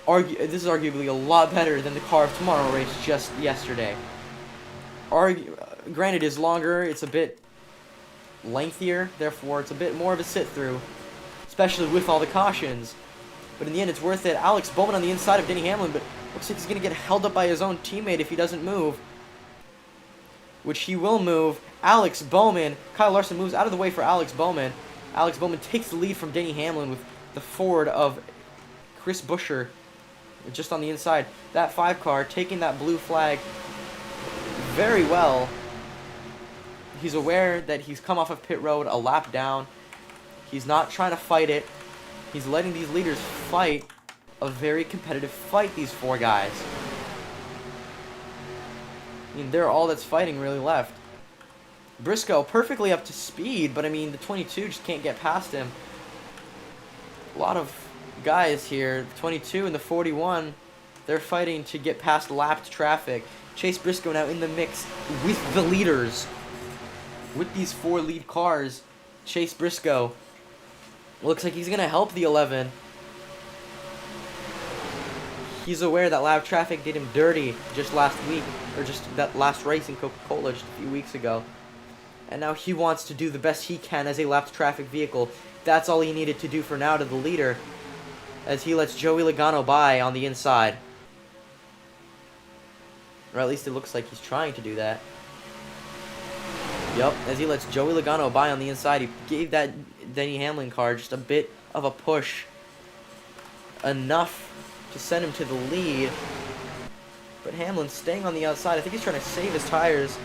arguably a lot better than the Car of Tomorrow race just yesterday. Granted, it's longer, it's a bit lengthier, therefore it's a bit more of a sit-through, especially with all the cautions. But in the end, it's worth it. Alex Bowman on the inside of Denny Hamlin, but looks like he's going to get held up by his own teammate if he doesn't move, which he will move. Alex Bowman, Kyle Larson moves out of the way for Alex Bowman. Alex Bowman takes the lead from Denny Hamlin with the forward of Chris Buescher just on the inside. That 5 car taking that blue flag very well. He's aware that he's come off of pit road a lap down. He's not trying to fight it. He's letting these leaders fight a very competitive fight, these 4 guys. I mean, they're all that's fighting really left. Briscoe perfectly up to speed, but I mean, the 22 just can't get past him. A lot of guys here, the 22 and the 41, they're fighting to get past lapped traffic. Chase Briscoe now in the mix with the leaders. With these 4 lead cars, Chase Briscoe looks like he's going to help the 11. He's aware that lapped traffic did him dirty just last week, or just that last race in Coca-Cola just a few weeks ago. And now he wants to do the best he can as a lapped traffic vehicle. That's all he needed to do for now to the leader, as he lets Joey Logano by on the inside. Or at least it looks like he's trying to do that. Yup, as he lets Joey Logano by on the inside, he gave that Denny Hamlin car just a bit of a push. Enough to send him to the lead. But Hamlin's staying on the outside. I think he's trying to save his tires.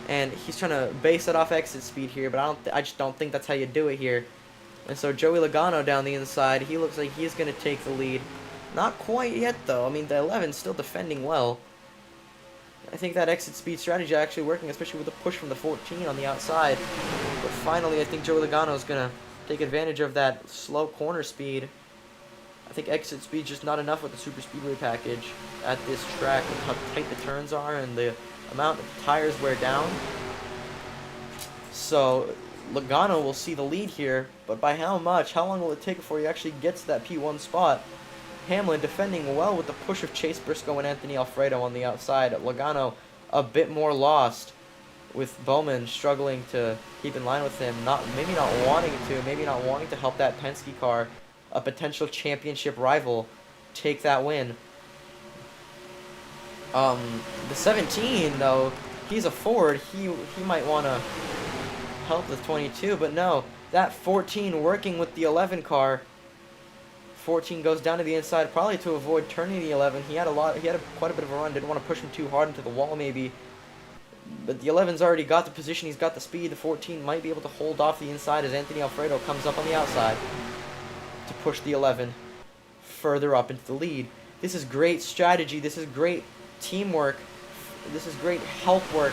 And he's trying to base it off exit speed here, but I just don't think that's how you do it here. And so Joey Logano down the inside, he looks like he's going to take the lead. Not quite yet, though. I mean, the 11's still defending well. I think that exit speed strategy is actually working, especially with the push from the 14 on the outside. But finally, I think Joey Logano is going to take advantage of that slow corner speed. I think exit speed's just not enough with the Super Speedway package at this track, with how tight the turns are and the amount of tires wear down. So Logano will see the lead here, but by how much? How long will it take before he actually gets to that P1 spot? Hamlin defending well with the push of Chase Briscoe and Anthony Alfredo on the outside. Logano a bit more lost, with Bowman struggling to keep in line with him, maybe not wanting to help that Penske car, a potential championship rival, take that win. The 17, though, he's a Ford. He might want to help the 22, but no. That 14 working with the 11 car. 14 goes down to the inside, probably to avoid turning the 11. He had quite a bit of a run. Didn't want to push him too hard into the wall, maybe. But the 11's already got the position. He's got the speed. The 14 might be able to hold off the inside as Anthony Alfredo comes up on the outside to push the 11 further up into the lead. This is great strategy. This is great teamwork. This is great help work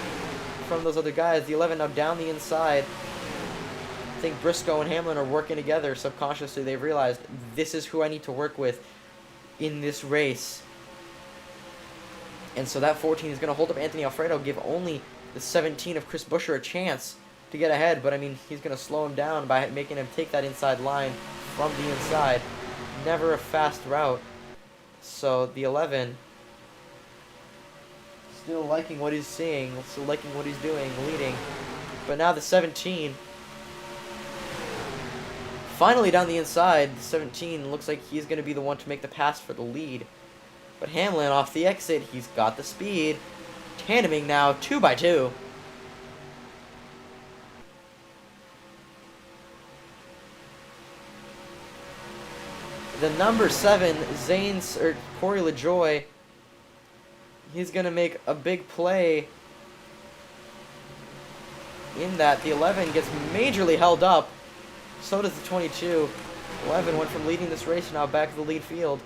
from those other guys. The 11 now down the inside. I think Briscoe and Hamlin are working together subconsciously. They've realized this is who I need to work with in this race. And so that 14 is going to hold up Anthony Alfredo, give only the 17 of Chris Buescher a chance to get ahead, but I mean, he's going to slow him down by making him take that inside line from the inside. Never a fast route. So the 11, still liking what he's seeing, still liking what he's doing, leading. But now the 17, finally down the inside, the 17 looks like he's going to be the one to make the pass for the lead. But Hamlin off the exit, he's got the speed. Tandeming now, 2x2. The number 7, Corey LaJoy, he's going to make a big play in that. The 11 gets majorly held up. So does the 22. 11 went from leading this race now back to the lead field.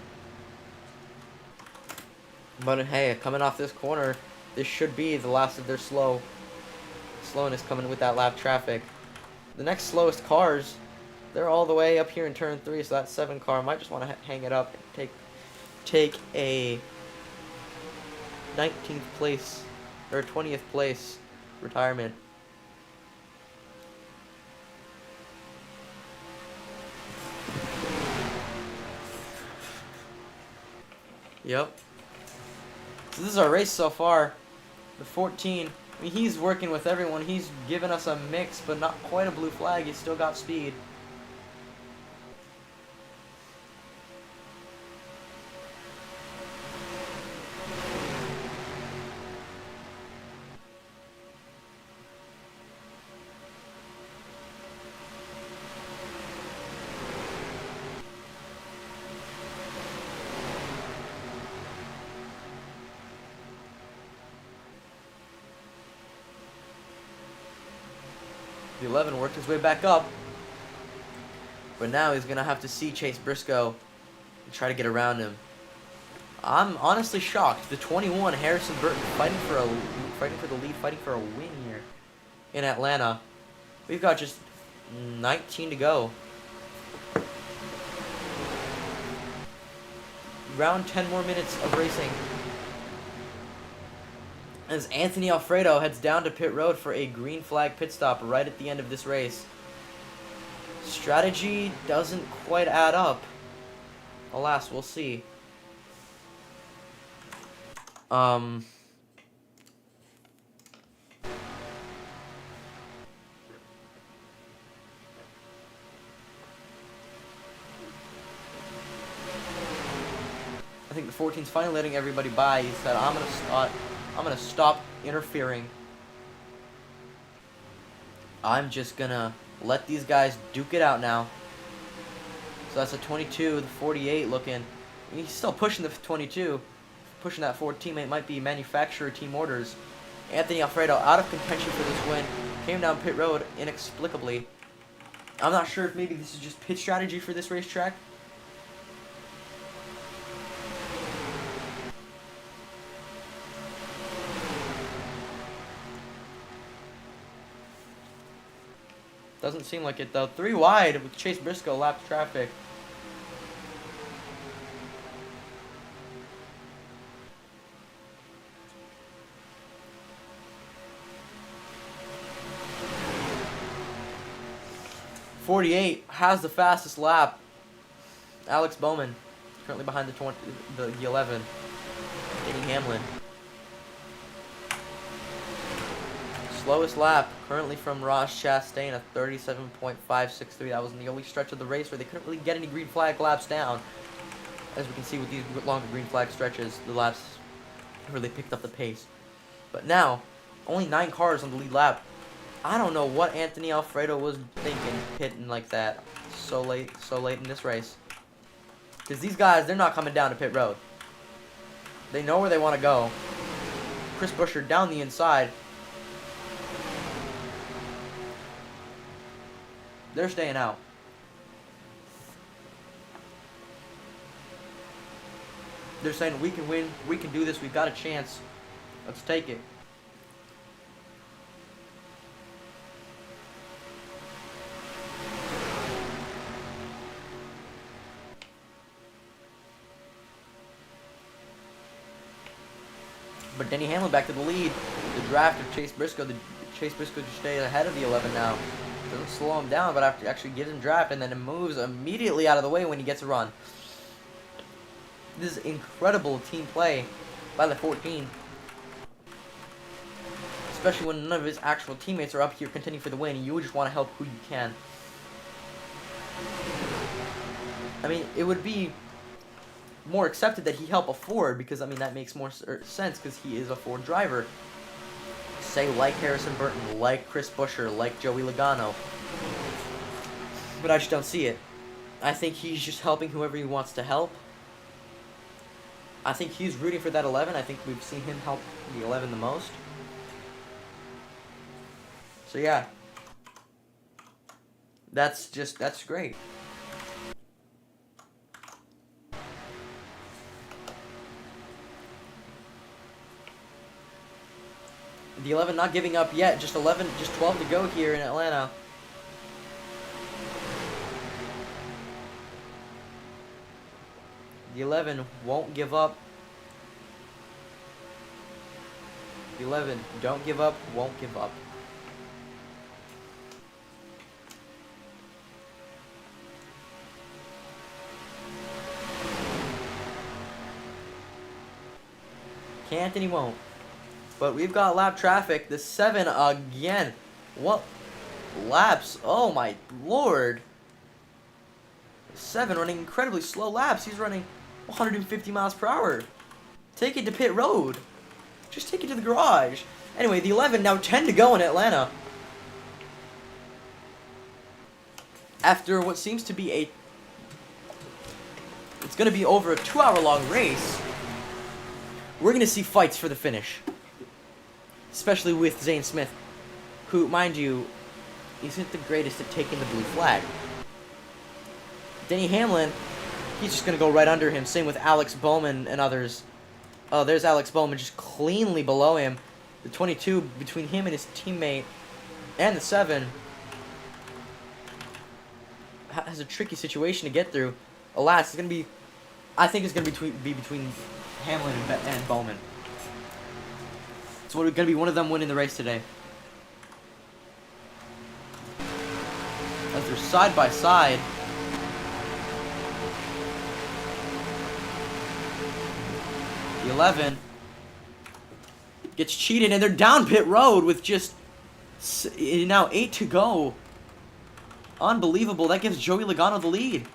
But hey, coming off this corner, this should be the last of their slowness coming with that lap traffic. The next slowest cars, they're all the way up here in turn 3, so that 7 car might just want to hang it up and take a 19th place or 20th place retirement. Yep. So this is our race so far. The 14. I mean, he's working with everyone. He's given us a mix, but not quite a blue flag. He's still got speed. The 11 worked his way back up, but now he's gonna have to see Chase Briscoe and try to get around him. I'm honestly shocked. The 21, Harrison Burton, fighting for the lead, fighting for a win here in Atlanta. We've got just 19 to go. Around 10 more minutes of racing. As Anthony Alfredo heads down to pit road for a green flag pit stop right at the end of this race. Strategy doesn't quite add up. Alas, we'll see. I think the 14's finally letting everybody by. He said, I'm gonna stop interfering. I'm just gonna let these guys duke it out now. So that's a 22, the 48 looking. He's still pushing the 22. Pushing that forward teammate might be manufacturer team orders. Anthony Alfredo out of contention for this win. Came down pit road inexplicably. I'm not sure if maybe this is just pit strategy for this racetrack. Doesn't seem like it though. 3 wide with Chase Briscoe lapped traffic. .48 has the fastest lap. Alex Bowman currently behind the 11. Denny Hamlin. Slowest lap currently from Ross Chastain at 37.563. That was in the only stretch of the race where they couldn't really get any green flag laps down. As we can see with these longer green flag stretches, the laps really picked up the pace. But now, only 9 cars on the lead lap. I don't know what Anthony Alfredo was thinking pitting like that so late in this race. Because these guys, they're not coming down to pit road. They know where they want to go. Chris Buescher down the inside. They're staying out. They're saying, we can win, we can do this, we've got a chance. Let's take it. But Denny Hamlin back to the lead. The draft of Chase Briscoe, the Chase Briscoe to stay ahead of the 11 now. Doesn't slow him down, but actually gives him draft, and then it moves immediately out of the way when he gets a run. This is incredible team play by the 14. Especially when none of his actual teammates are up here contending for the win. You just want to help who you can. I mean, it would be more accepted that he help a Ford because, I mean, that makes more sense because he is a Ford driver. Say, like Harrison Burton, like Chris Buescher, like Joey Logano. But I just don't see it. I think he's just helping whoever he wants to help. I think he's rooting for that 11. I think we've seen him help the 11 the most. So yeah. That's great. The 11 not giving up yet. Just 12 to go here in Atlanta. The 11 won't give up. The 11 don't give up, won't give up. Can't and he won't. But we've got lap traffic. The 7 again. What laps? Oh my lord. 7 running incredibly slow laps. He's running 150 miles per hour. Take it to pit road. Just take it to the garage. Anyway, the 11 now 10 to go in Atlanta. After what seems to be it's going to be over a 2-hour-long race. We're going to see fights for the finish. Especially with Zane Smith, who, mind you, isn't the greatest at taking the blue flag. Denny Hamlin, he's just going to go right under him. Same with Alex Bowman and others. Oh, there's Alex Bowman just cleanly below him. The 22 between him and his teammate and the 7 has a tricky situation to get through. Alas, it's going to be... I think it's going to be between Hamlin and Bowman. So we're going to be one of them winning the race today. As they're side by side. The 11 gets cheated and they're down pit road with just now 8 to go. Unbelievable. That gives Joey Logano the lead.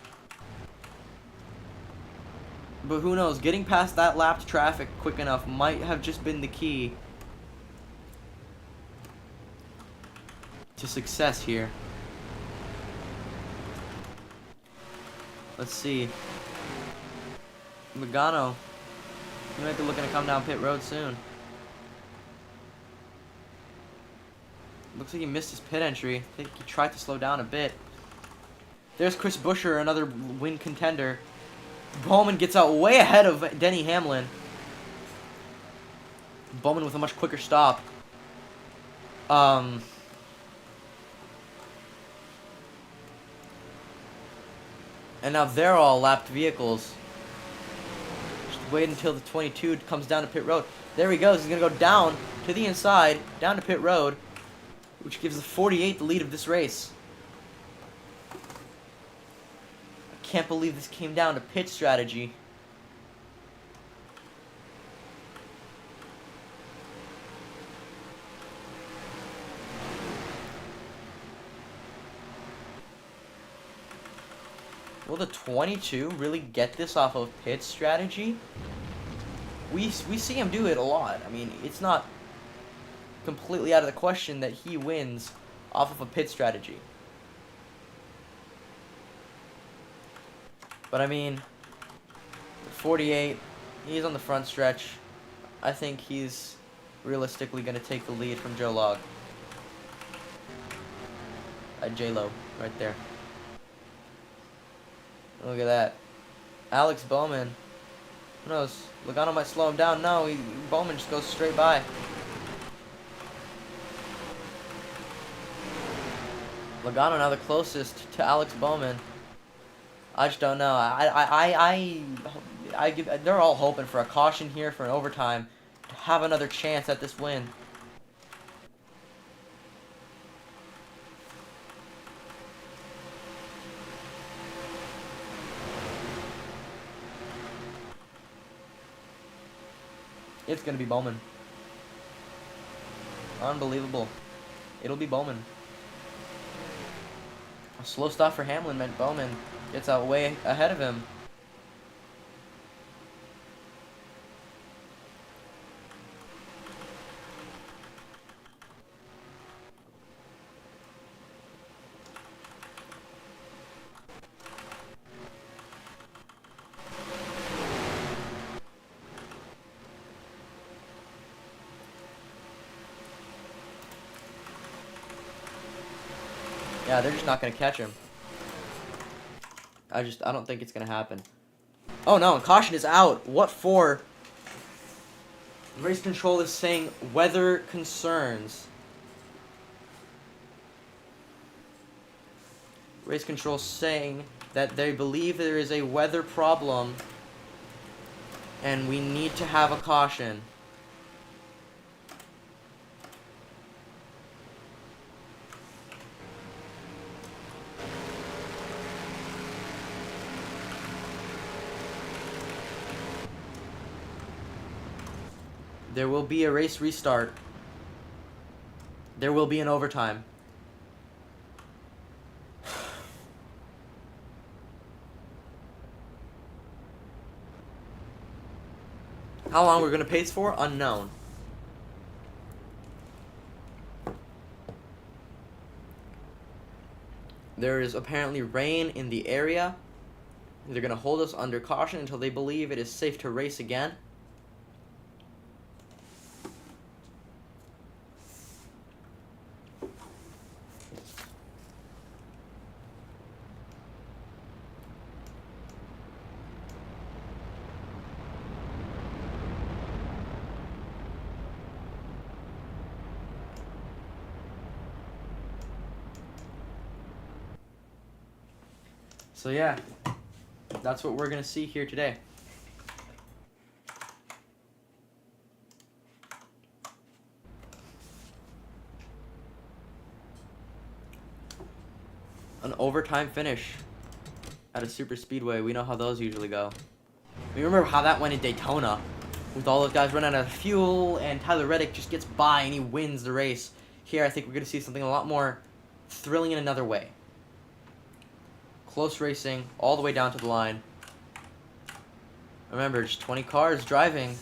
But who knows? Getting past that lapped traffic quick enough might have just been the key to success here. Let's see. Logano, he might be looking to come down pit road soon. Looks like he missed his pit entry. I think he tried to slow down a bit. There's Chris Buescher, another win contender. Bowman gets out way ahead of Denny Hamlin. Bowman with a much quicker stop. And now they're all lapped vehicles. Just wait until the 22 comes down to pit road. There he goes. He's going to go down to the inside, down to pit road, which gives the 48 the lead of this race. I can't believe this came down to pit strategy. Will the 22 really get this off of pit strategy? We see him do it a lot. I mean, it's not completely out of the question that he wins off of a pit strategy. But I mean, 48, he's on the front stretch. I think he's realistically going to take the lead from Joe Log. J-Lo, right there. Look at that. Alex Bowman. Who knows? Logano might slow him down. No, Bowman just goes straight by. Logano now the closest to Alex Bowman. I just don't know. They're all hoping for a caution here for an overtime to have another chance at this win. It's going to be Bowman. Unbelievable. It'll be Bowman. A slow stop for Hamlin meant Bowman gets out way ahead of him. Yeah, they're just not going to catch him. I don't think it's going to happen. Oh no, caution is out. What for? Race control is saying weather concerns. Race control saying that they believe there is a weather problem and we need to have a caution. There will be a race restart. There will be an overtime. How long we're going to pace for? Unknown. There is apparently rain in the area. They're going to hold us under caution until they believe it is safe to race again. So yeah, that's what we're going to see here today. An overtime finish at a super speedway. We know how those usually go. We remember how that went in Daytona with all those guys running out of fuel and Tyler Reddick just gets by and he wins the race. Here I think we're going to see something a lot more thrilling in another way. Close racing all the way down to the line. Remember, just 20 cars driving.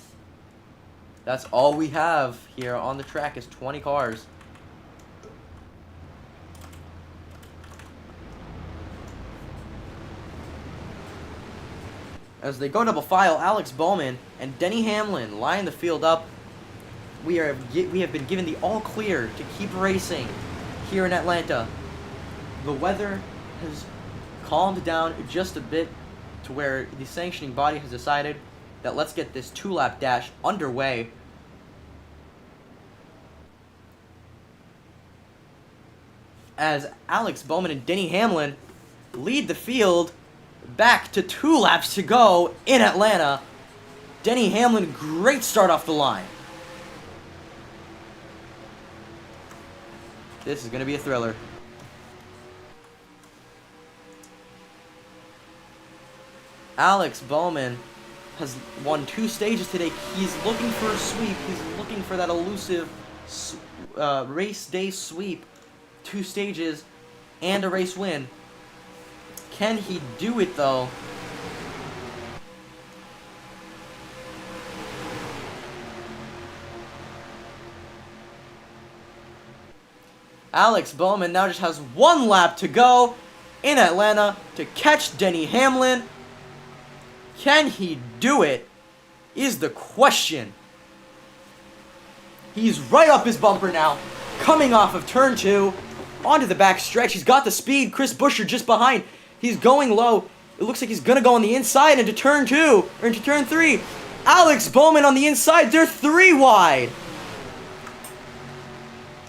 That's all we have here on the track is 20 cars. As they go double file, Alex Bowman and Denny Hamlin line the field up. We have been given the all clear to keep racing here in Atlanta. The weather has calmed down just a bit to where the sanctioning body has decided that let's get this 2-lap dash underway. As Alex Bowman and Denny Hamlin lead the field back to 2 laps to go in Atlanta. Denny Hamlin, great start off the line. This is going to be a thriller. Alex Bowman has won 2 stages today. He's looking for a sweep. He's looking for that elusive race day sweep. 2 stages and a race win. Can he do it though? Alex Bowman now just has 1 lap to go in Atlanta to catch Denny Hamlin. Can he do it? Is the question. He's right up his bumper now, coming off of turn 2, onto the back stretch. He's got the speed. Chris Buescher just behind. He's going low. It looks like he's going to go on the inside into turn 2, or into turn 3. Alex Bowman on the inside. They're 3 wide.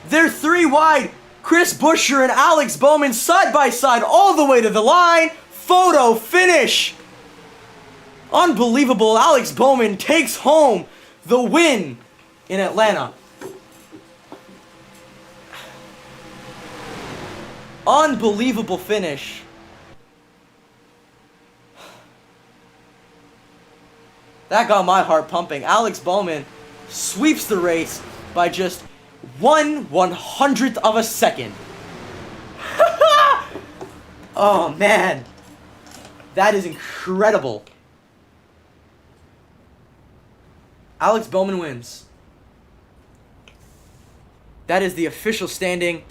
They're 3 wide. Chris Buescher and Alex Bowman side by side all the way to the line. Photo finish. Unbelievable. Alex Bowman takes home the win in Atlanta. Unbelievable finish. That got my heart pumping. Alex Bowman sweeps the race by just 1/100th of a second. Oh man, that is incredible. Alex Bowman wins. That is the official standing.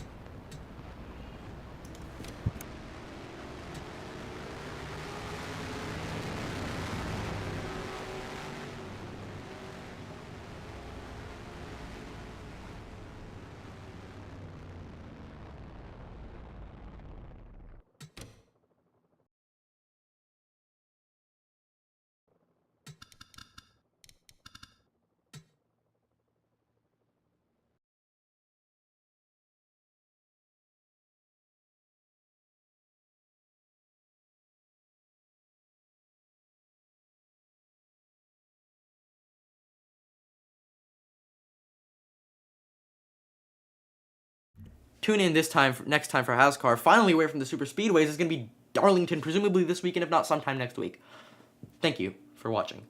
Tune in next time for HAZCAR. Finally away from the super speedways. It's going to be Darlington, presumably this weekend, if not sometime next week. Thank you for watching.